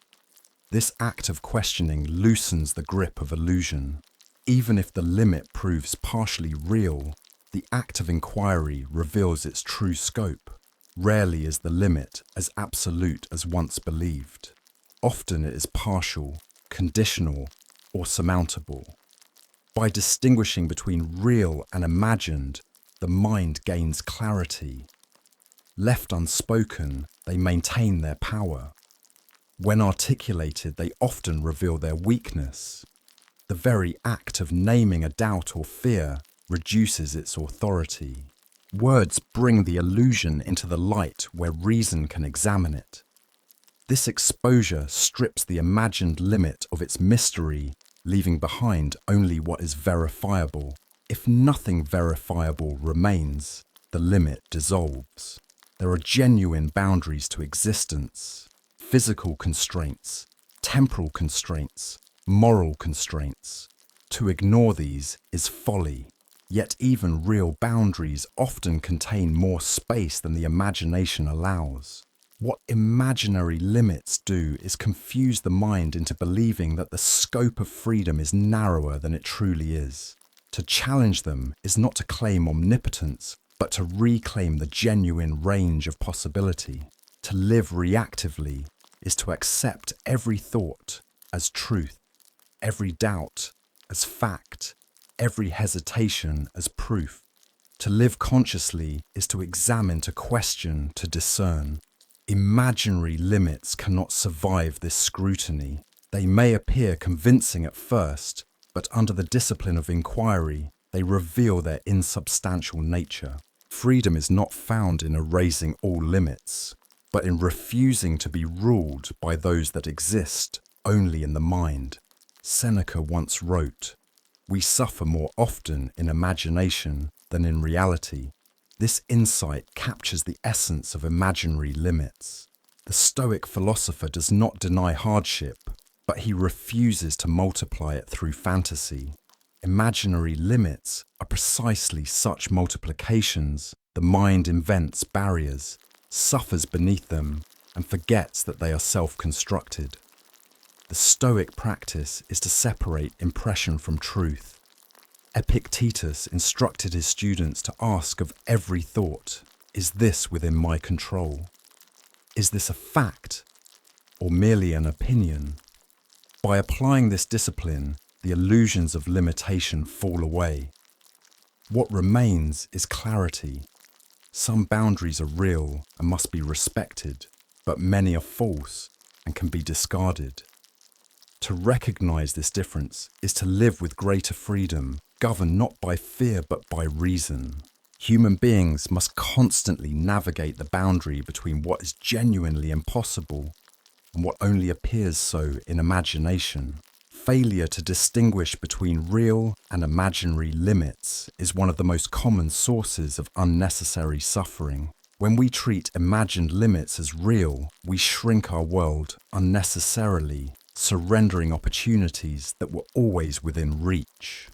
This act of questioning loosens the grip of illusion. Even if the limit proves partially real, the act of inquiry reveals its true scope. Rarely is the limit as absolute as once believed. Often it is partial, conditional, or surmountable. By distinguishing between real and imagined, the mind gains clarity. Left unspoken, they maintain their power. When articulated, they often reveal their weakness. The very act of naming a doubt or fear reduces its authority. Words bring the illusion into the light where reason can examine it. This exposure strips the imagined limit of its mystery, leaving behind only what is verifiable. If nothing verifiable remains, the limit dissolves. There are genuine boundaries to existence, physical constraints, temporal constraints, moral constraints. To ignore these is folly. Yet even real boundaries often contain more space than the imagination allows. What imaginary limits do is confuse the mind into believing that the scope of freedom is narrower than it truly is. To challenge them is not to claim omnipotence, but to reclaim the genuine range of possibility. To live reactively is to accept every thought as truth, every doubt as fact, every hesitation as proof. To live consciously is to examine, to question, to discern. Imaginary limits cannot survive this scrutiny. They may appear convincing at first, but under the discipline of inquiry, they reveal their insubstantial nature. Freedom is not found in erasing all limits, but in refusing to be ruled by those that exist only in the mind. Seneca once wrote, "We suffer more often in imagination than in reality." This insight captures the essence of imaginary limits. The Stoic philosopher does not deny hardship, but he refuses to multiply it through fantasy. Imaginary limits are precisely such multiplications. The mind invents barriers, suffers beneath them, and forgets that they are self-constructed. The Stoic practice is to separate impression from truth. Epictetus instructed his students to ask of every thought, "Is this within my control? Is this a fact or merely an opinion?" By applying this discipline, the illusions of limitation fall away. What remains is clarity. Some boundaries are real and must be respected, but many are false and can be discarded. To recognize this difference is to live with greater freedom, governed not by fear but by reason. Human beings must constantly navigate the boundary between what is genuinely impossible and what only appears so in imagination. Failure to distinguish between real and imaginary limits is one of the most common sources of unnecessary suffering. When we treat imagined limits as real, we shrink our world unnecessarily, surrendering opportunities that were always within reach.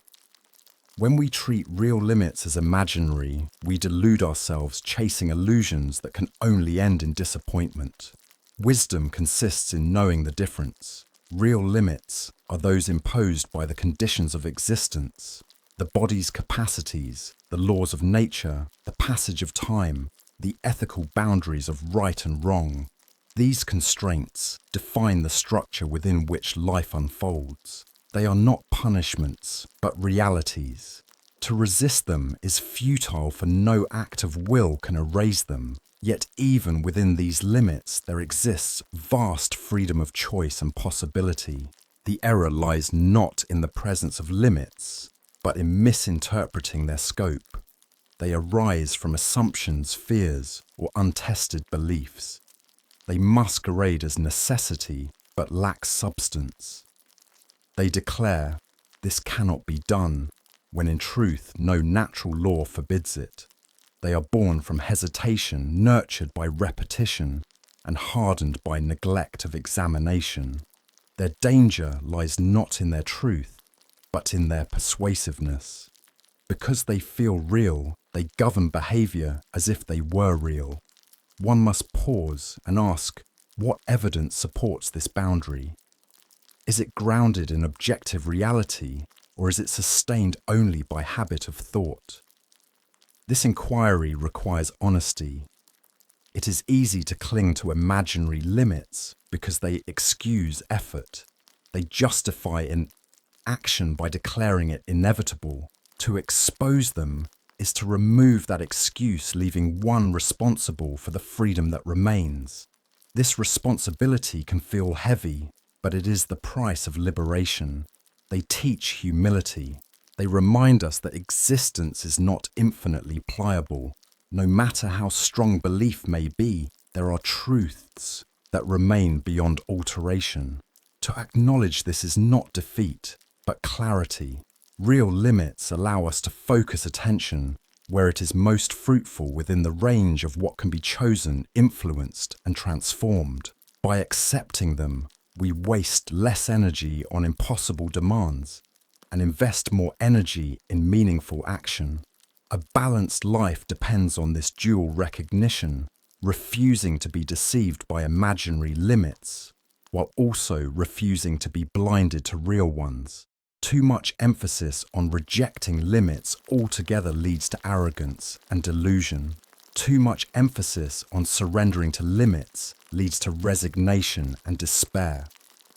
When we treat real limits as imaginary, we delude ourselves chasing illusions that can only end in disappointment. Wisdom consists in knowing the difference. Real limits are those imposed by the conditions of existence, the body's capacities, the laws of nature, the passage of time, the ethical boundaries of right and wrong. These constraints define the structure within which life unfolds. They are not punishments, but realities. To resist them is futile, for no act of will can erase them. Yet even within these limits, there exists vast freedom of choice and possibility. The error lies not in the presence of limits, but in misinterpreting their scope. They arise from assumptions, fears, or untested beliefs. They masquerade as necessity, but lack substance. They declare, "This cannot be done," when in truth no natural law forbids it. They are born from hesitation, nurtured by repetition, and hardened by neglect of examination. Their danger lies not in their truth, but in their persuasiveness. Because they feel real, they govern behavior as if they were real. One must pause and ask, what evidence supports this boundary? Is it grounded in objective reality, or is it sustained only by habit of thought? This inquiry requires honesty. It is easy to cling to imaginary limits because they excuse effort. They justify an action by declaring it inevitable. To expose them is to remove that excuse, leaving one responsible for the freedom that remains. This responsibility can feel heavy, but it is the price of liberation. They teach humility. They remind us that existence is not infinitely pliable. No matter how strong belief may be, there are truths that remain beyond alteration. To acknowledge this is not defeat, but clarity. Real limits allow us to focus attention where it is most fruitful within the range of what can be chosen, influenced, and transformed. By accepting them, we waste less energy on impossible demands and invest more energy in meaningful action. A balanced life depends on this dual recognition, refusing to be deceived by imaginary limits, while also refusing to be blinded to real ones. Too much emphasis on rejecting limits altogether leads to arrogance and delusion. Too much emphasis on surrendering to limits leads to resignation and despair.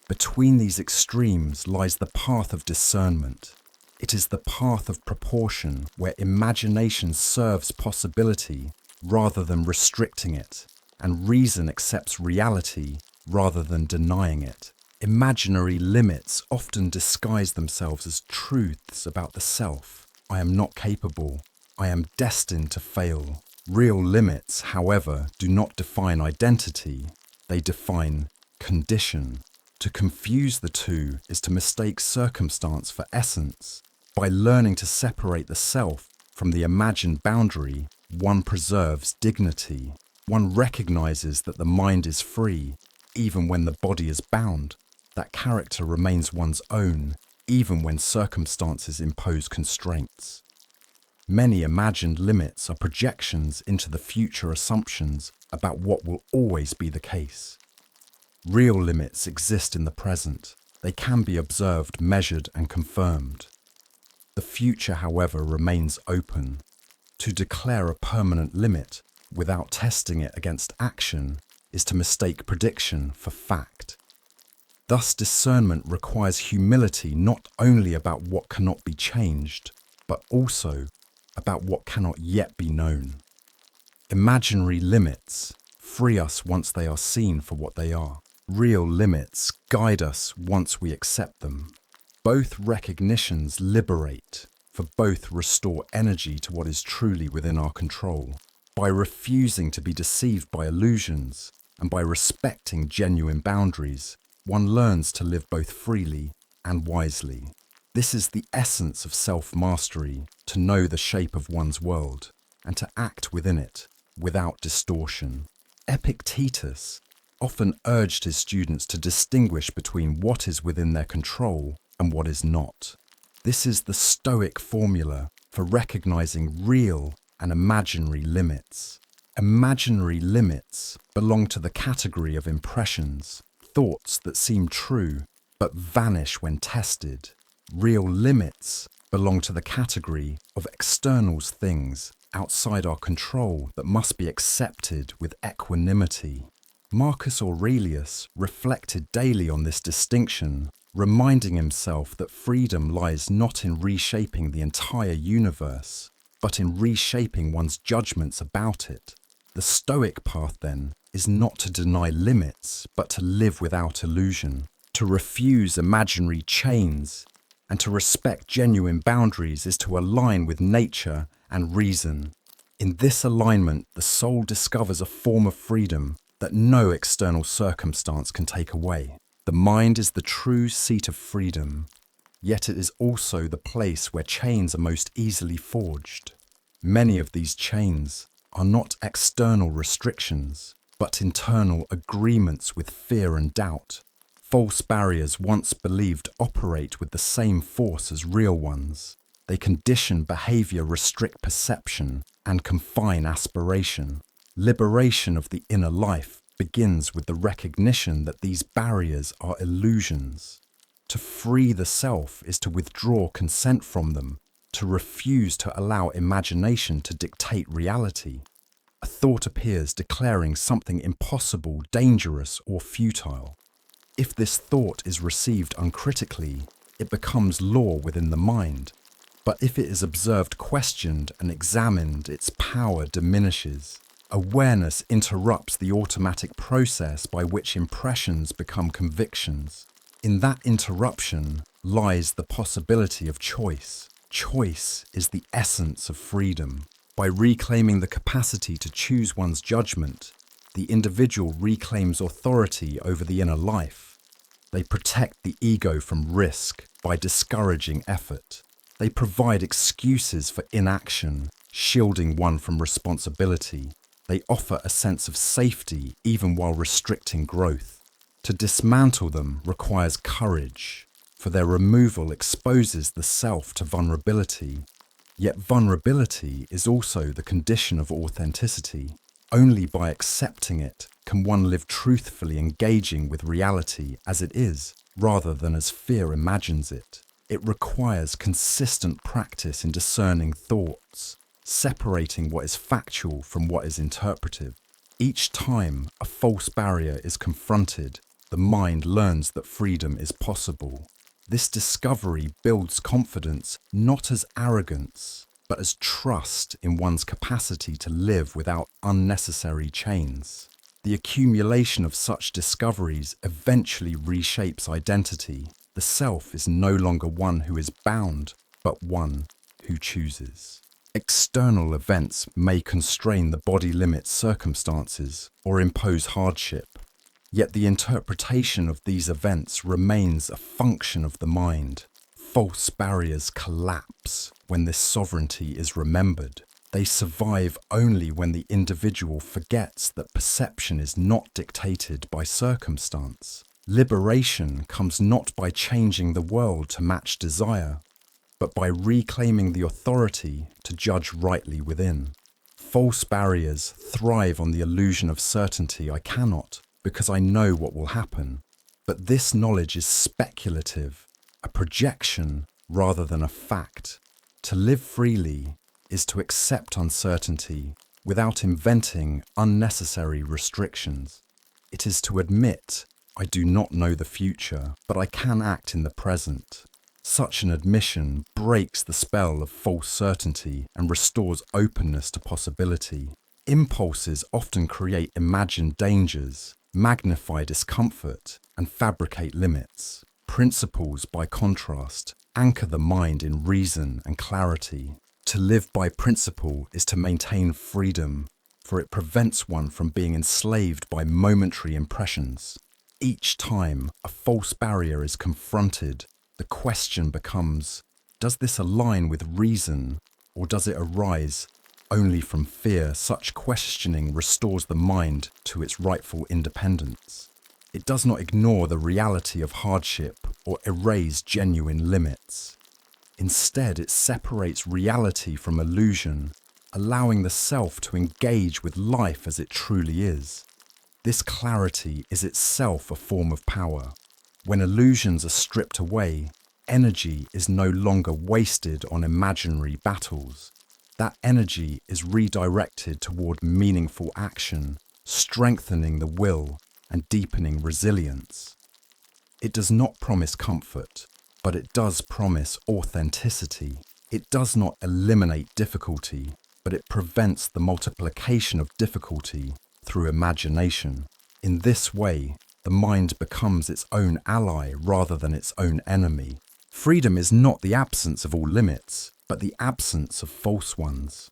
Between these extremes lies the path of discernment. It is the path of proportion where imagination serves possibility rather than restricting it, and reason accepts reality rather than denying it. Imaginary limits often disguise themselves as truths about the self. I am not capable. I am destined to fail. Real limits, however, do not define identity. They define condition. To confuse the two is to mistake circumstance for essence. By learning to separate the self from the imagined boundary, one preserves dignity. One recognizes that the mind is free, even when the body is bound. That character remains one's own, even when circumstances impose constraints. Many imagined limits are projections into the future assumptions about what will always be the case. Real limits exist in the present. They can be observed, measured, and confirmed. The future, however, remains open. To declare a permanent limit without testing it against action is to mistake prediction for fact. Thus, discernment requires humility not only about what cannot be changed, but also about what cannot yet be known. Imaginary limits free us once they are seen for what they are. Real limits guide us once we accept them. Both recognitions liberate, for both restore energy to what is truly within our control. By refusing to be deceived by illusions and by respecting genuine boundaries, one learns to live both freely and wisely. This is the essence of self-mastery, to know the shape of one's world and to act within it without distortion. Epictetus often urged his students to distinguish between what is within their control and what is not. This is the Stoic formula for recognizing real and imaginary limits. Imaginary limits belong to the category of impressions, thoughts that seem true but vanish when tested. Real limits belong to the category of external things outside our control that must be accepted with equanimity. Marcus Aurelius reflected daily on this distinction, reminding himself that freedom lies not in reshaping the entire universe, but in reshaping one's judgments about it. The Stoic path, then, is not to deny limits, but to live without illusion, to refuse imaginary chains, and to respect genuine boundaries is to align with nature and reason. In this alignment, the soul discovers a form of freedom that no external circumstance can take away. The mind is the true seat of freedom, yet it is also the place where chains are most easily forged. Many of these chains are not external restrictions, but internal agreements with fear and doubt. False barriers once believed operate with the same force as real ones. They condition behavior, restrict perception, and confine aspiration. Liberation of the inner life begins with the recognition that these barriers are illusions. To free the self is to withdraw consent from them, to refuse to allow imagination to dictate reality. A thought appears declaring something impossible, dangerous, or futile. If this thought is received uncritically, it becomes law within the mind. But if it is observed, questioned, and examined, its power diminishes. Awareness interrupts the automatic process by which impressions become convictions. In that interruption lies the possibility of choice. Choice is the essence of freedom. By reclaiming the capacity to choose one's judgment, the individual reclaims authority over the inner life. They protect the ego from risk by discouraging effort. They provide excuses for inaction, shielding one from responsibility. They offer a sense of safety even while restricting growth. To dismantle them requires courage, for their removal exposes the self to vulnerability. Yet vulnerability is also the condition of authenticity. Only by accepting it can one live truthfully, engaging with reality as it is, rather than as fear imagines it. It requires consistent practice in discerning thoughts, separating what is factual from what is interpretive. Each time a false barrier is confronted, the mind learns that freedom is possible. This discovery builds confidence not as arrogance, but as trust in one's capacity to live without unnecessary chains. The accumulation of such discoveries eventually reshapes identity. The self is no longer one who is bound, but one who chooses. External events may constrain the body limit circumstances or impose hardship, yet the interpretation of these events remains a function of the mind. False barriers collapse when this sovereignty is remembered. They survive only when the individual forgets that perception is not dictated by circumstance. Liberation comes not by changing the world to match desire, but by reclaiming the authority to judge rightly within. False barriers thrive on the illusion of certainty. I cannot, because I know what will happen. But this knowledge is speculative, a projection rather than a fact. To live freely is to accept uncertainty without inventing unnecessary restrictions. It is to admit, I do not know the future, but I can act in the present. Such an admission breaks the spell of false certainty and restores openness to possibility. Impulses often create imagined dangers, magnify discomfort, and fabricate limits. Principles, by contrast, anchor the mind in reason and clarity. To live by principle is to maintain freedom, for it prevents one from being enslaved by momentary impressions. Each time a false barrier is confronted, the question becomes, does this align with reason, or does it arise only from fear? Such questioning restores the mind to its rightful independence. It does not ignore the reality of hardship or erase genuine limits. Instead, it separates reality from illusion, allowing the self to engage with life as it truly is. This clarity is itself a form of power. When illusions are stripped away, energy is no longer wasted on imaginary battles. That energy is redirected toward meaningful action, strengthening the will and deepening resilience. It does not promise comfort, but it does promise authenticity. It does not eliminate difficulty, but it prevents the multiplication of difficulty through imagination. In this way, the mind becomes its own ally rather than its own enemy. Freedom is not the absence of all limits, but the absence of false ones.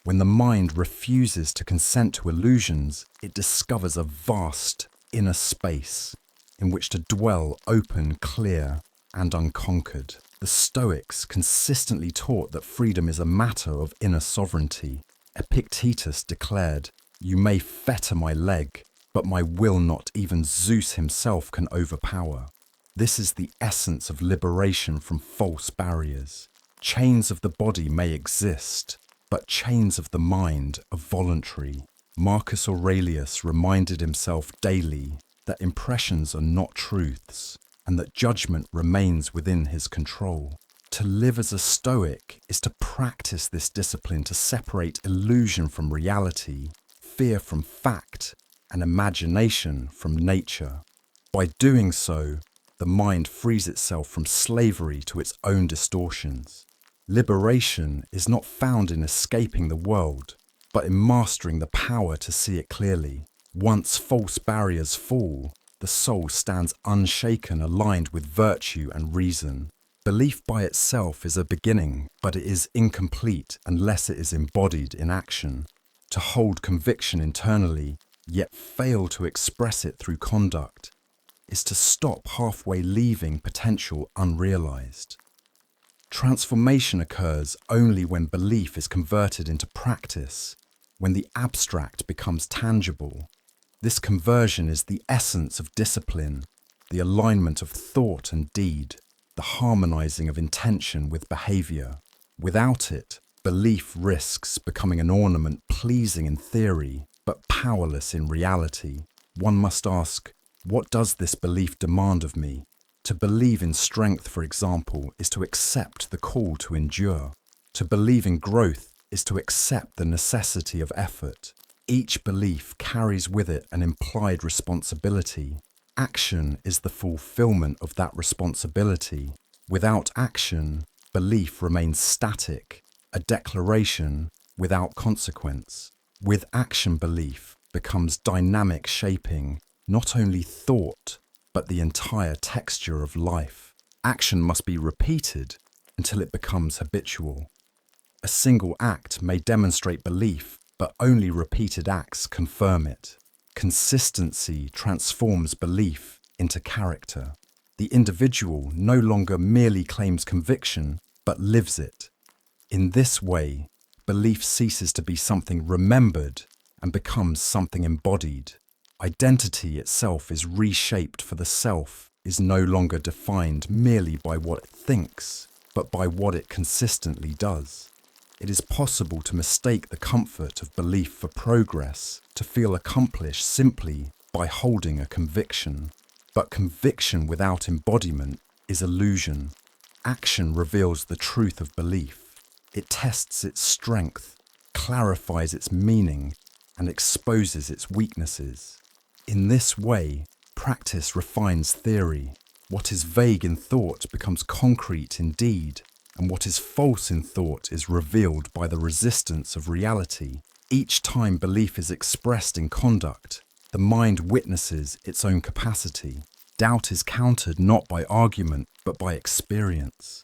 When the mind refuses to consent to illusions, it discovers a vast inner space in which to dwell open, clear, and unconquered. The Stoics consistently taught that freedom is a matter of inner sovereignty. Epictetus declared, "You may fetter my leg, but my will not even Zeus himself can overpower." This is the essence of liberation from false barriers. Chains of the body may exist, but chains of the mind are voluntary. Marcus Aurelius reminded himself daily that impressions are not truths, and that judgment remains within his control. To live as a Stoic is to practice this discipline to separate illusion from reality, fear from fact, and imagination from nature. By doing so, the mind frees itself from slavery to its own distortions. Liberation is not found in escaping the world, but in mastering the power to see it clearly. Once false barriers fall, the soul stands unshaken, aligned with virtue and reason. Belief by itself is a beginning, but it is incomplete unless it is embodied in action. To hold conviction internally, yet fail to express it through conduct, is to stop halfway, leaving potential unrealized. Transformation occurs only when belief is converted into practice, when the abstract becomes tangible. This conversion is the essence of discipline, the alignment of thought and deed, the harmonizing of intention with behavior. Without it, belief risks becoming an ornament pleasing in theory, but powerless in reality. One must ask, what does this belief demand of me? To believe in strength, for example, is to accept the call to endure. To believe in growth is to accept the necessity of effort. Each belief carries with it an implied responsibility. Action is the fulfillment of that responsibility. Without action, belief remains static, a declaration without consequence. With action, belief becomes dynamic, shaping not only thought, but the entire texture of life. Action must be repeated until it becomes habitual. A single act may demonstrate belief, but only repeated acts confirm it. Consistency transforms belief into character. The individual no longer merely claims conviction, but lives it. In this way, belief ceases to be something remembered and becomes something embodied. Identity itself is reshaped, for the self is no longer defined merely by what it thinks, but by what it consistently does. It is possible to mistake the comfort of belief for progress, to feel accomplished simply by holding a conviction. But conviction without embodiment is illusion. Action reveals the truth of belief. It tests its strength, clarifies its meaning, and exposes its weaknesses. In this way, practice refines theory. What is vague in thought becomes concrete in deed, and what is false in thought is revealed by the resistance of reality. Each time belief is expressed in conduct, the mind witnesses its own capacity. Doubt is countered not by argument, but by experience.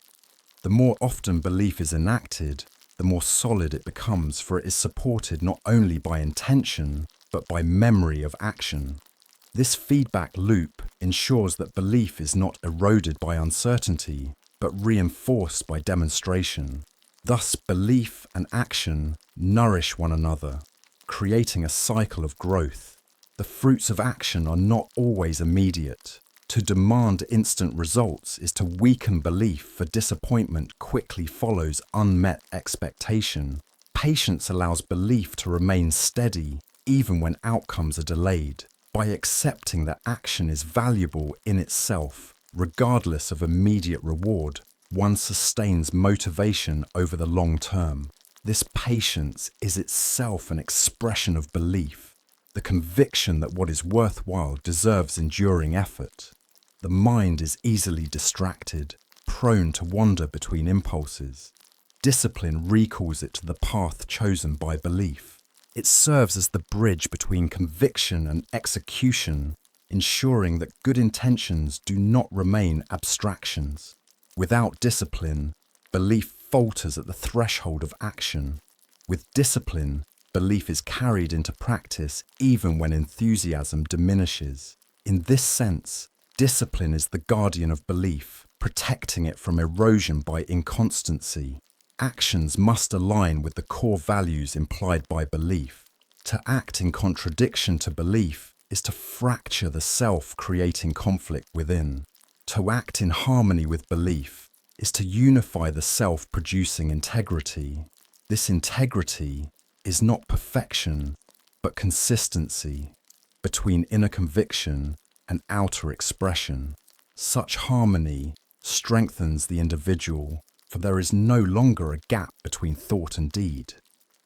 The more often belief is enacted, the more solid it becomes, for it is supported not only by intention, but by memory of action. This feedback loop ensures that belief is not eroded by uncertainty, but reinforced by demonstration. Thus, belief and action nourish one another, creating a cycle of growth. The fruits of action are not always immediate. To demand instant results is to weaken belief, for disappointment quickly follows unmet expectation. Patience allows belief to remain steady, even when outcomes are delayed. By accepting that action is valuable in itself, regardless of immediate reward, one sustains motivation over the long term. This patience is itself an expression of belief, the conviction that what is worthwhile deserves enduring effort. The mind is easily distracted, prone to wander between impulses. Discipline recalls it to the path chosen by belief. It serves as the bridge between conviction and execution, ensuring that good intentions do not remain abstractions. Without discipline, belief falters at the threshold of action. With discipline, belief is carried into practice even when enthusiasm diminishes. In this sense, discipline is the guardian of belief, protecting it from erosion by inconstancy. Actions must align with the core values implied by belief. To act in contradiction to belief is to fracture the self, creating conflict within. To act in harmony with belief is to unify the self, producing integrity. This integrity is not perfection, but consistency between inner conviction and outer expression. Such harmony strengthens the individual, for there is no longer a gap between thought and deed.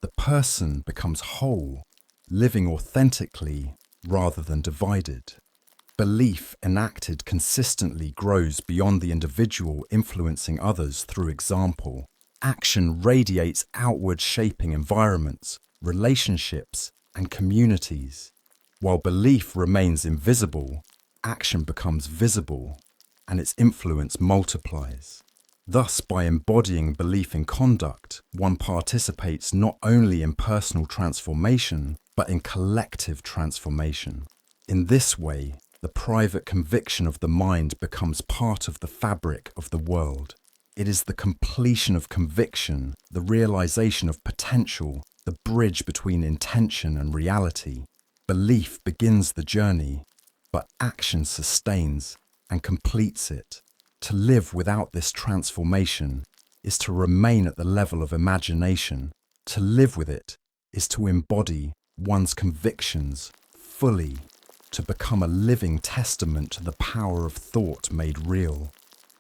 The person becomes whole, living authentically rather than divided. Belief enacted consistently grows beyond the individual, influencing others through example. Action radiates outward, shaping environments, relationships, and communities. While belief remains invisible, action becomes visible, and its influence multiplies. Thus, by embodying belief in conduct, one participates not only in personal transformation, but in collective transformation. In this way, the private conviction of the mind becomes part of the fabric of the world. It is the completion of conviction, the realization of potential, the bridge between intention and reality. Belief begins the journey, but action sustains and completes it. To live without this transformation is to remain at the level of imagination. To live with it is to embody one's convictions fully, to become a living testament to the power of thought made real.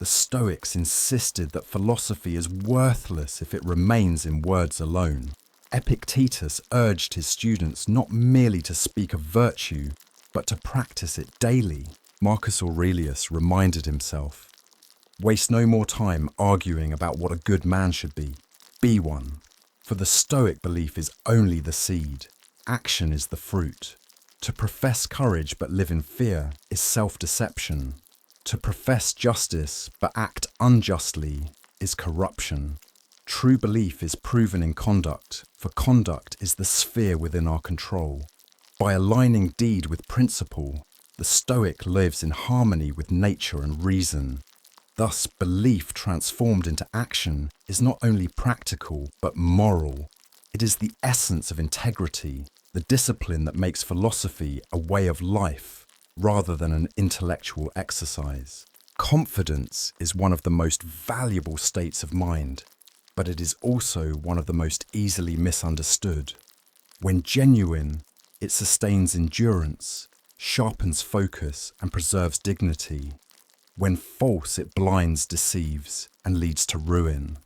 The Stoics insisted that philosophy is worthless if it remains in words alone. Epictetus urged his students not merely to speak of virtue, but to practice it daily. Marcus Aurelius reminded himself, "Waste no more time arguing about what a good man should be. Be one." For the Stoic belief is only the seed. Action is the fruit. To profess courage but live in fear is self-deception. To profess justice but act unjustly is corruption. True belief is proven in conduct, for conduct is the sphere within our control. By aligning deed with principle, the Stoic lives in harmony with nature and reason. Thus, belief transformed into action is not only practical but moral. It is the essence of integrity, the discipline that makes philosophy a way of life rather than an intellectual exercise. Confidence is one of the most valuable states of mind, but it is also one of the most easily misunderstood. When genuine, it sustains endurance, sharpens focus, and preserves dignity. When false, it blinds, deceives, and leads to ruin.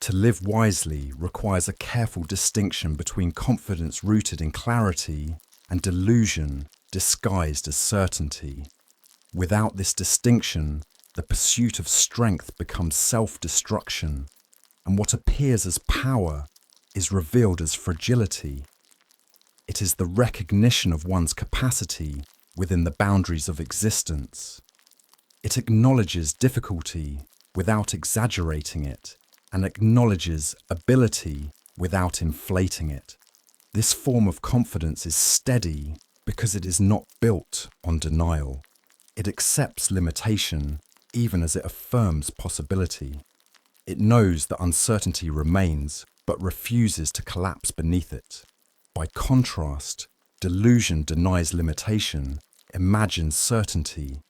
To live wisely requires a careful distinction between confidence rooted in clarity and delusion disguised as certainty. Without this distinction, the pursuit of strength becomes self-destruction, and what appears as power is revealed as fragility. It is the recognition of one's capacity within the boundaries of existence. It acknowledges difficulty without exaggerating it, and acknowledges ability without inflating it. This form of confidence is steady because it is not built on denial. It accepts limitation even as it affirms possibility. It knows that uncertainty remains but refuses to collapse beneath it. By contrast, delusion denies limitation, imagines certainty,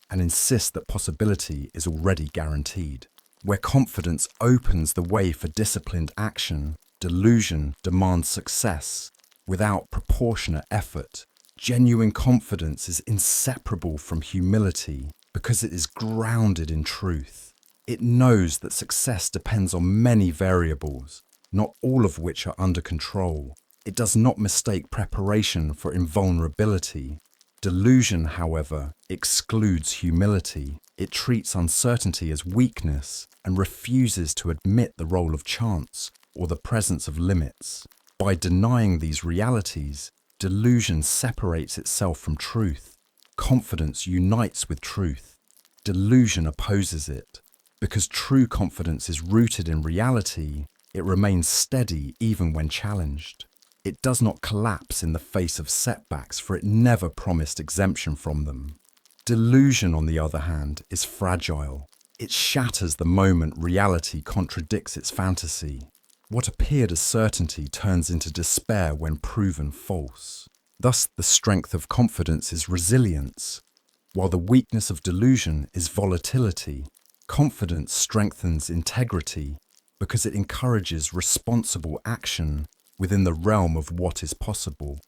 and insists that possibility is already guaranteed. Where confidence opens the way for disciplined action, delusion demands success without proportionate effort. Genuine confidence is inseparable from humility because it is grounded in truth. It knows that success depends on many variables, not all of which are under control. It does not mistake preparation for invulnerability. Delusion, however, excludes humility. It treats uncertainty as weakness and refuses to admit the role of chance or the presence of limits. By denying these realities, delusion separates itself from truth. Confidence unites with truth. Delusion opposes it. Because true confidence is rooted in reality, it remains steady even when challenged. It does not collapse in the face of setbacks, for it never promised exemption from them. Delusion, on the other hand, is fragile. It shatters the moment reality contradicts its fantasy. What appeared as certainty turns into despair when proven false. Thus, the strength of confidence is resilience, while the weakness of delusion is volatility. Confidence strengthens integrity because it encourages responsible action within the realm of what is possible.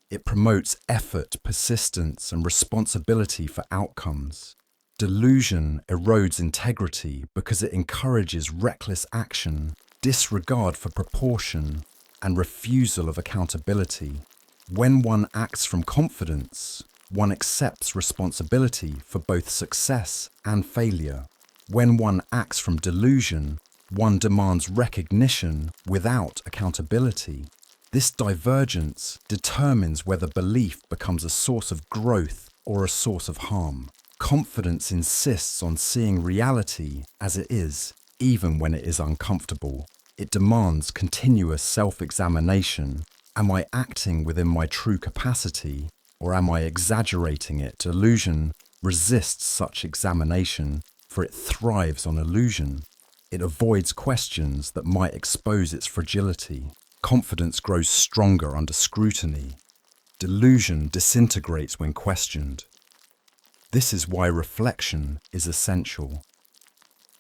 It promotes effort, persistence, and responsibility for outcomes. Delusion erodes integrity because it encourages reckless action, disregard for proportion, and refusal of accountability. When one acts from confidence, one accepts responsibility for both success and failure. When one acts from delusion, one demands recognition without accountability. This divergence determines whether belief becomes a source of growth or a source of harm. Confidence insists on seeing reality as it is, even when it is uncomfortable. It demands continuous self-examination. Am I acting within my true capacity, or am I exaggerating it? Delusion resists such examination, for it thrives on illusion. It avoids questions that might expose its fragility. Confidence grows stronger under scrutiny. Delusion disintegrates when questioned. This is why reflection is essential.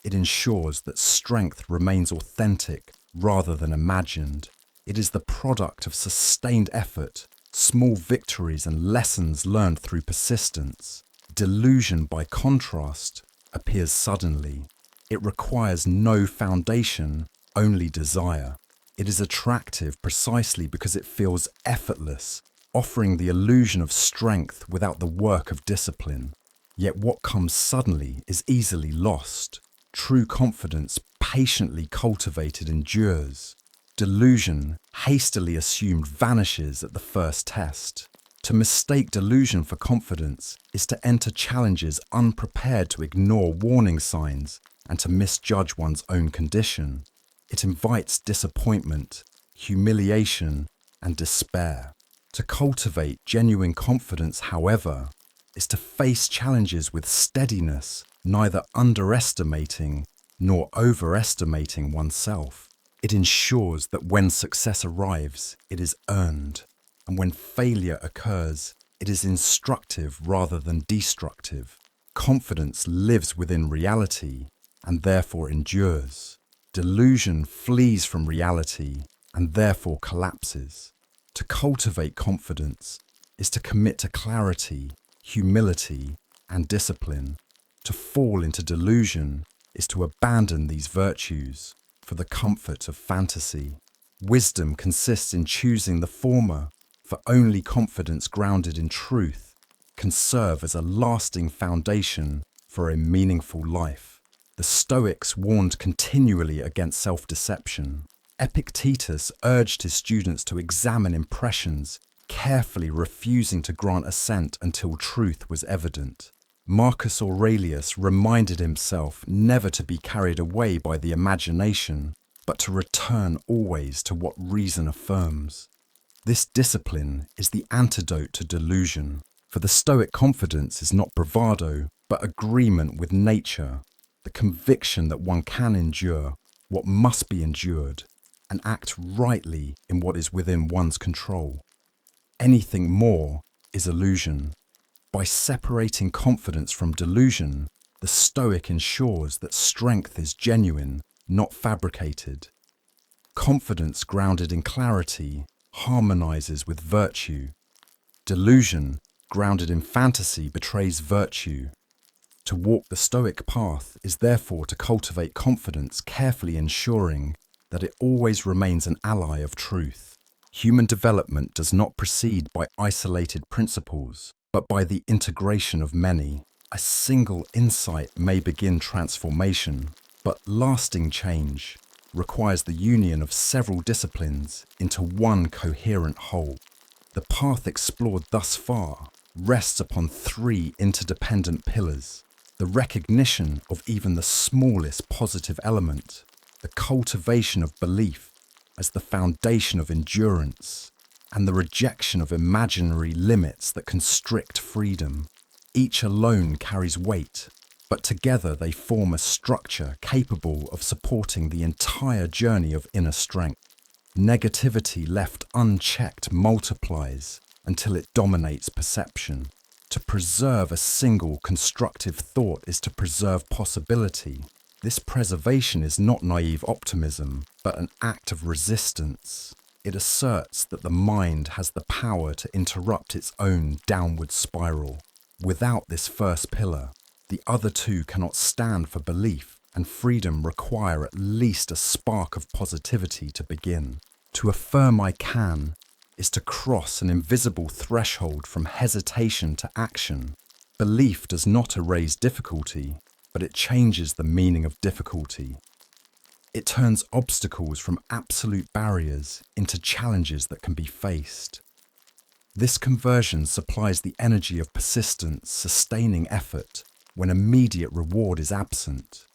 It ensures that strength remains authentic rather than imagined. It is the product of sustained effort, small victories, and lessons learned through persistence. Delusion, by contrast, appears suddenly. It requires no foundation, only desire. It is attractive precisely because it feels effortless, offering the illusion of strength without the work of discipline. Yet what comes suddenly is easily lost. True confidence, patiently cultivated, endures. Delusion, hastily assumed, vanishes at the first test. To mistake delusion for confidence is to enter challenges unprepared, to ignore warning signs, and to misjudge one's own condition. It invites disappointment, humiliation, and despair. To cultivate genuine confidence, however, is to face challenges with steadiness, neither underestimating nor overestimating oneself. It ensures that when success arrives, it is earned, and when failure occurs, it is instructive rather than destructive. Confidence lives within reality and therefore endures. Delusion flees from reality and therefore collapses. To cultivate confidence is to commit to clarity, humility, and discipline. To fall into delusion is to abandon these virtues for the comfort of fantasy. Wisdom consists in choosing the former, for only confidence grounded in truth can serve as a lasting foundation for a meaningful life. The Stoics warned continually against self-deception. Epictetus urged his students to examine impressions, carefully refusing to grant assent until truth was evident. Marcus Aurelius reminded himself never to be carried away by the imagination, but to return always to what reason affirms. This discipline is the antidote to delusion, for the Stoic confidence is not bravado, but agreement with nature, the conviction that one can endure what must be endured, and act rightly in what is within one's control. Anything more is illusion. By separating confidence from delusion, the Stoic ensures that strength is genuine, not fabricated. Confidence grounded in clarity harmonizes with virtue. Delusion, grounded in fantasy, betrays virtue. To walk the Stoic path is therefore to cultivate confidence, carefully ensuring that it always remains an ally of truth. Human development does not proceed by isolated principles, but by the integration of many. A single insight may begin transformation, but lasting change requires the union of several disciplines into one coherent whole. The path explored thus far rests upon three interdependent pillars: the recognition of even the smallest positive element, the cultivation of belief as the foundation of endurance, and the rejection of imaginary limits that constrict freedom. Each alone carries weight, but together they form a structure capable of supporting the entire journey of inner strength. Negativity left unchecked multiplies until it dominates perception. To preserve a single constructive thought is to preserve possibility. This preservation is not naive optimism, but an act of resistance. It asserts that the mind has the power to interrupt its own downward spiral. Without this first pillar, the other two cannot stand for belief, and freedom require at least a spark of positivity to begin. To affirm I can is to cross an invisible threshold from hesitation to action. Belief does not erase difficulty, but it changes the meaning of difficulty. It turns obstacles from absolute barriers into challenges that can be faced. This conversion supplies the energy of persistence, sustaining effort when immediate reward is absent.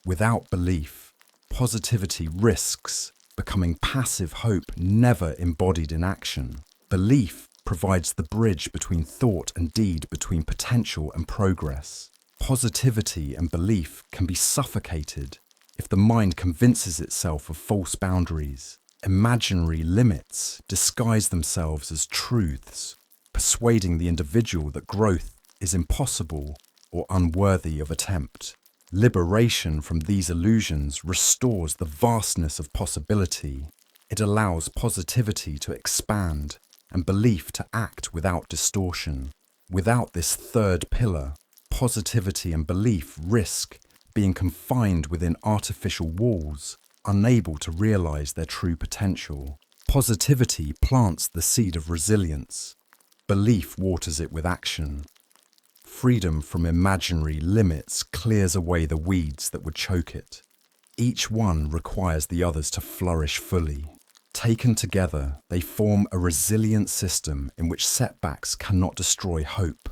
Without belief, positivity risks becoming passive hope never embodied in action. Belief provides the bridge between thought and deed, between potential and progress. Positivity and belief can be suffocated if the mind convinces itself of false boundaries. Imaginary limits disguise themselves as truths, persuading the individual that growth is impossible or unworthy of attempt. Liberation from these illusions restores the vastness of possibility. It allows positivity to expand and belief to act without distortion. Without this third pillar, Positivity and belief risk being confined within artificial walls, unable to realize their true potential. Positivity plants the seed of resilience. Belief waters it with action. Freedom from imaginary limits clears away the weeds that would choke it. Each one requires the others to flourish fully. Taken together, they form a resilient system in which setbacks cannot destroy hope,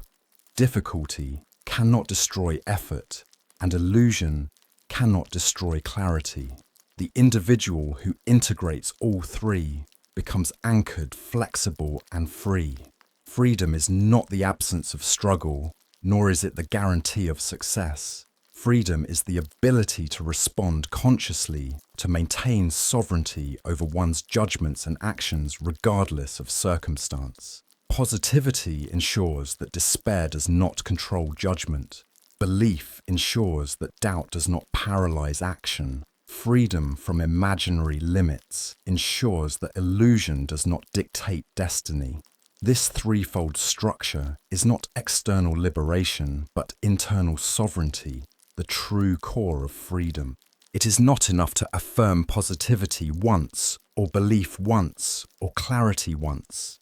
difficulty cannot destroy effort, and illusion cannot destroy clarity. The individual who integrates all three becomes anchored, flexible, and free. Freedom is not the absence of struggle, nor is it the guarantee of success. Freedom is the ability to respond consciously, to maintain sovereignty over one's judgments and actions regardless of circumstance. Positivity ensures that despair does not control judgment. Belief ensures that doubt does not paralyze action. Freedom from imaginary limits ensures that illusion does not dictate destiny. This threefold structure is not external liberation, but internal sovereignty, the true core of freedom. It is not enough to affirm positivity once, or belief once, or clarity once.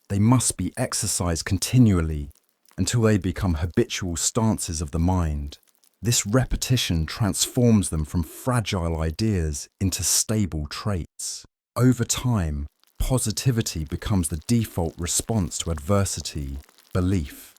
They must be exercised continually until they become habitual stances of the mind. This repetition transforms them from fragile ideas into stable traits. Over time, positivity becomes the default response to adversity. Belief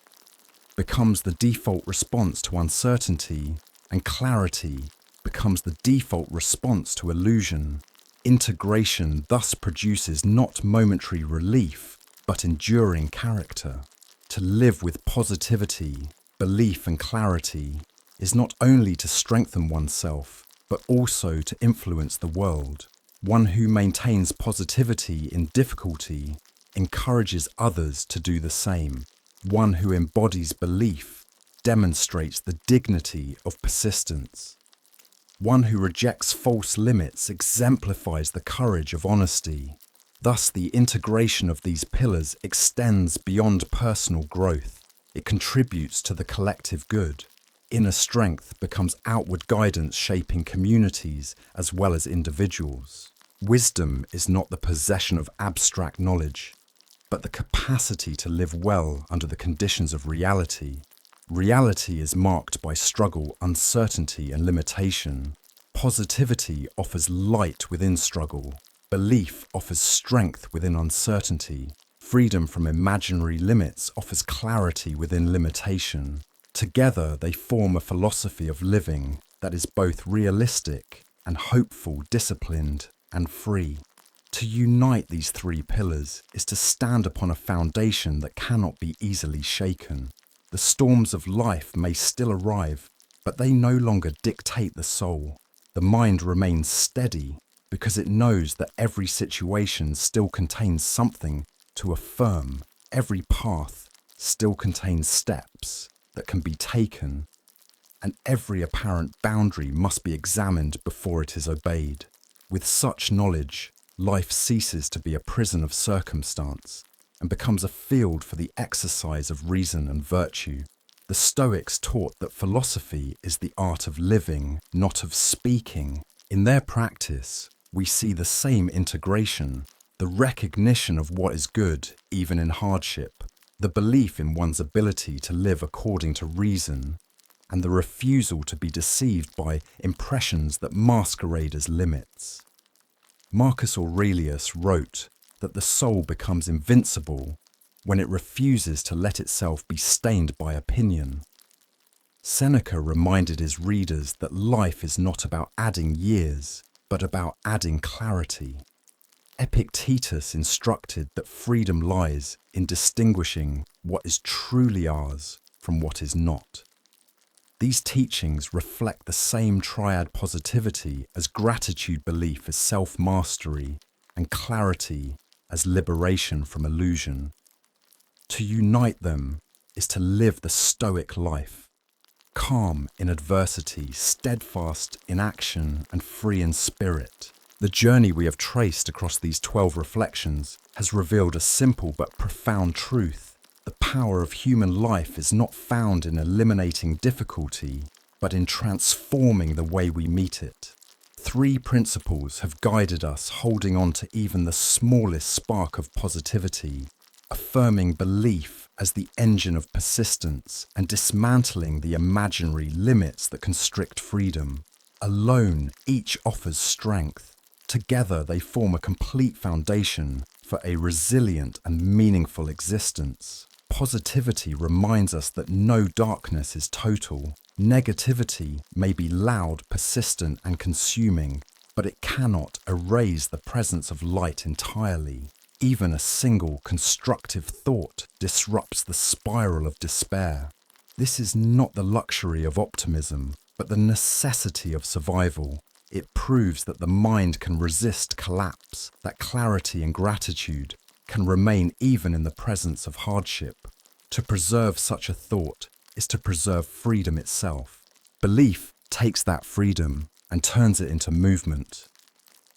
becomes the default response to uncertainty, and clarity becomes the default response to illusion. Integration thus produces not momentary relief, but enduring character. To live with positivity, belief, and clarity is not only to strengthen oneself, but also to influence the world. One who maintains positivity in difficulty encourages others to do the same. One who embodies belief demonstrates the dignity of persistence. One who rejects false limits exemplifies the courage of honesty. Thus, the integration of these pillars extends beyond personal growth. It contributes to the collective good. Inner strength becomes outward guidance shaping communities as well as individuals. Wisdom is not the possession of abstract knowledge, but the capacity to live well under the conditions of reality. Reality is marked by struggle, uncertainty, and limitation. Positivity offers light within struggle. Belief offers strength within uncertainty. Freedom from imaginary limits offers clarity within limitation. Together, they form a philosophy of living that is both realistic and hopeful, disciplined and free. To unite these three pillars is to stand upon a foundation that cannot be easily shaken. The storms of life may still arrive, but they no longer dictate the soul. The mind remains steady because it knows that every situation still contains something to affirm. Every path still contains steps that can be taken, and every apparent boundary must be examined before it is obeyed. With such knowledge, life ceases to be a prison of circumstance and becomes a field for the exercise of reason and virtue. The Stoics taught that philosophy is the art of living, not of speaking. In their practice, we see the same integration, the recognition of what is good even in hardship, the belief in one's ability to live according to reason, and the refusal to be deceived by impressions that masquerade as limits. Marcus Aurelius wrote that the soul becomes invincible when it refuses to let itself be stained by opinion. Seneca reminded his readers that life is not about adding years, but about adding clarity. Epictetus instructed that freedom lies in distinguishing what is truly ours from what is not. These teachings reflect the same triad positivity as gratitude belief as self-mastery and clarity as liberation from illusion. To unite them is to live the Stoic life, calm in adversity, steadfast in action, and free in spirit. The journey we have traced across these 12 reflections has revealed a simple but profound truth. The power of human life is not found in eliminating difficulty, but in transforming the way we meet it. 3 principles have guided us holding on to even the smallest spark of positivity, affirming belief as the engine of persistence and dismantling the imaginary limits that constrict freedom. Alone, each offers strength. Together, they form a complete foundation for a resilient and meaningful existence. Positivity reminds us that no darkness is total. Negativity may be loud, persistent, and consuming, but it cannot erase the presence of light entirely. Even a single constructive thought disrupts the spiral of despair. This is not the luxury of optimism, but the necessity of survival. It proves that the mind can resist collapse, that clarity and gratitude can remain even in the presence of hardship. To preserve such a thought is to preserve freedom itself. Belief takes that freedom and turns it into movement.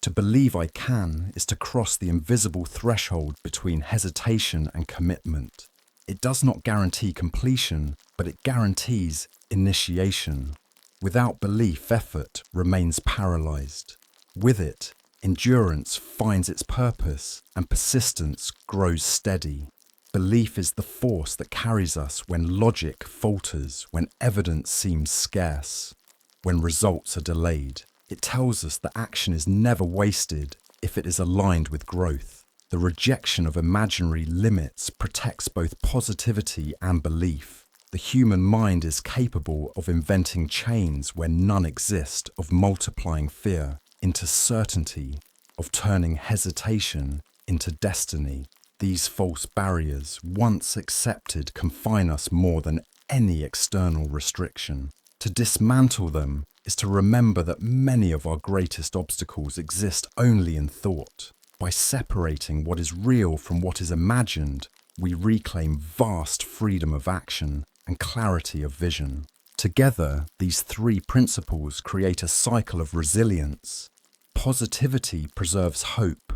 To believe I can is to cross the invisible threshold between hesitation and commitment. It does not guarantee completion, but it guarantees initiation. Without belief, effort remains paralyzed. With it, endurance finds its purpose and persistence grows steady. Belief is the force that carries us when logic falters, when evidence seems scarce, when results are delayed. It tells us that action is never wasted if it is aligned with growth. The rejection of imaginary limits protects both positivity and belief. The human mind is capable of inventing chains where none exist, of multiplying fear into certainty, of turning hesitation into destiny. These false barriers, once accepted, confine us more than any external restriction. To dismantle them is to remember that many of our greatest obstacles exist only in thought. By separating what is real from what is imagined, we reclaim vast freedom of action and clarity of vision. Together, these 3 principles create a cycle of resilience. Positivity preserves hope.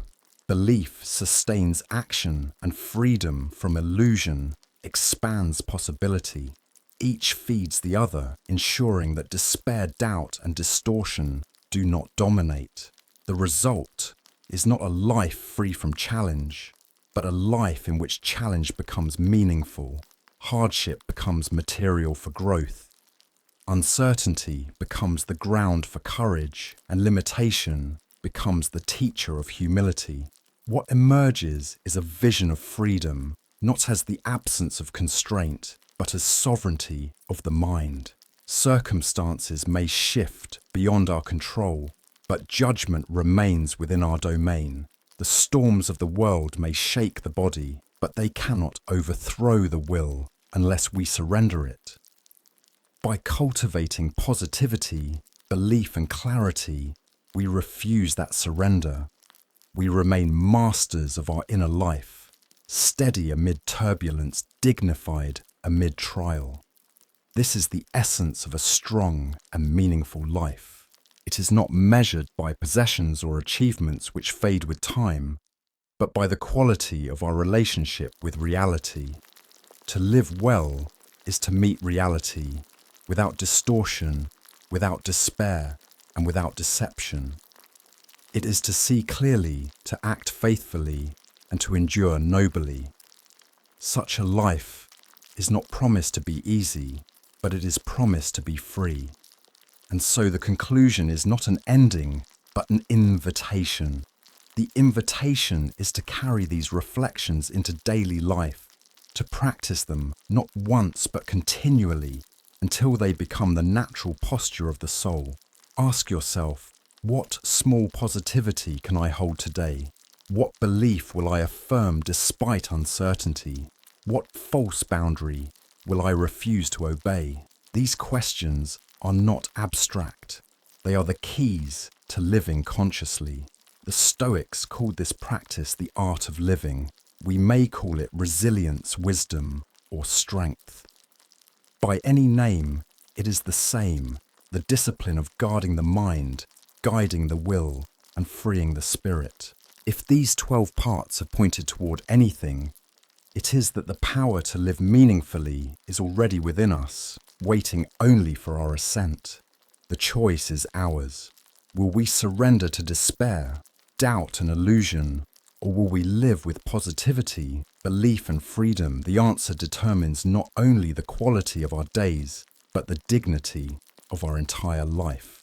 Belief sustains action, and freedom from illusion expands possibility. Each feeds the other, ensuring that despair, doubt, and distortion do not dominate. The result is not a life free from challenge, but a life in which challenge becomes meaningful, hardship becomes material for growth, uncertainty becomes the ground for courage, and limitation becomes the teacher of humility. What emerges is a vision of freedom, not as the absence of constraint, but as sovereignty of the mind. Circumstances may shift beyond our control, but judgment remains within our domain. The storms of the world may shake the body, but they cannot overthrow the will unless we surrender it. By cultivating positivity, belief, and clarity, we refuse that surrender. We remain masters of our inner life, steady amid turbulence, dignified amid trial. This is the essence of a strong and meaningful life. It is not measured by possessions or achievements which fade with time, but by the quality of our relationship with reality. To live well is to meet reality without distortion, without despair, and without deception. It is to see clearly, to act faithfully, and to endure nobly. Such a life is not promised to be easy, but it is promised to be free. And so the conclusion is not an ending, but an invitation. The invitation is to carry these reflections into daily life, to practice them not once but continually until they become the natural posture of the soul. Ask yourself, what small positivity can I hold today? What belief will I affirm despite uncertainty? What false boundary will I refuse to obey? These questions are not abstract. They are the keys to living consciously. The Stoics called this practice the art of living. We may call it resilience, wisdom, or strength. By any name, it is the same, the discipline of guarding the mind, guiding the will, and freeing the spirit. If these 12 parts have pointed toward anything, It is that the power to live meaningfully is already within us, waiting only for our ascent. The choice is ours. Will we surrender to despair, doubt and illusion, or will we live with positivity, belief and freedom? The answer determines not only the quality of our days, but the dignity of our entire life.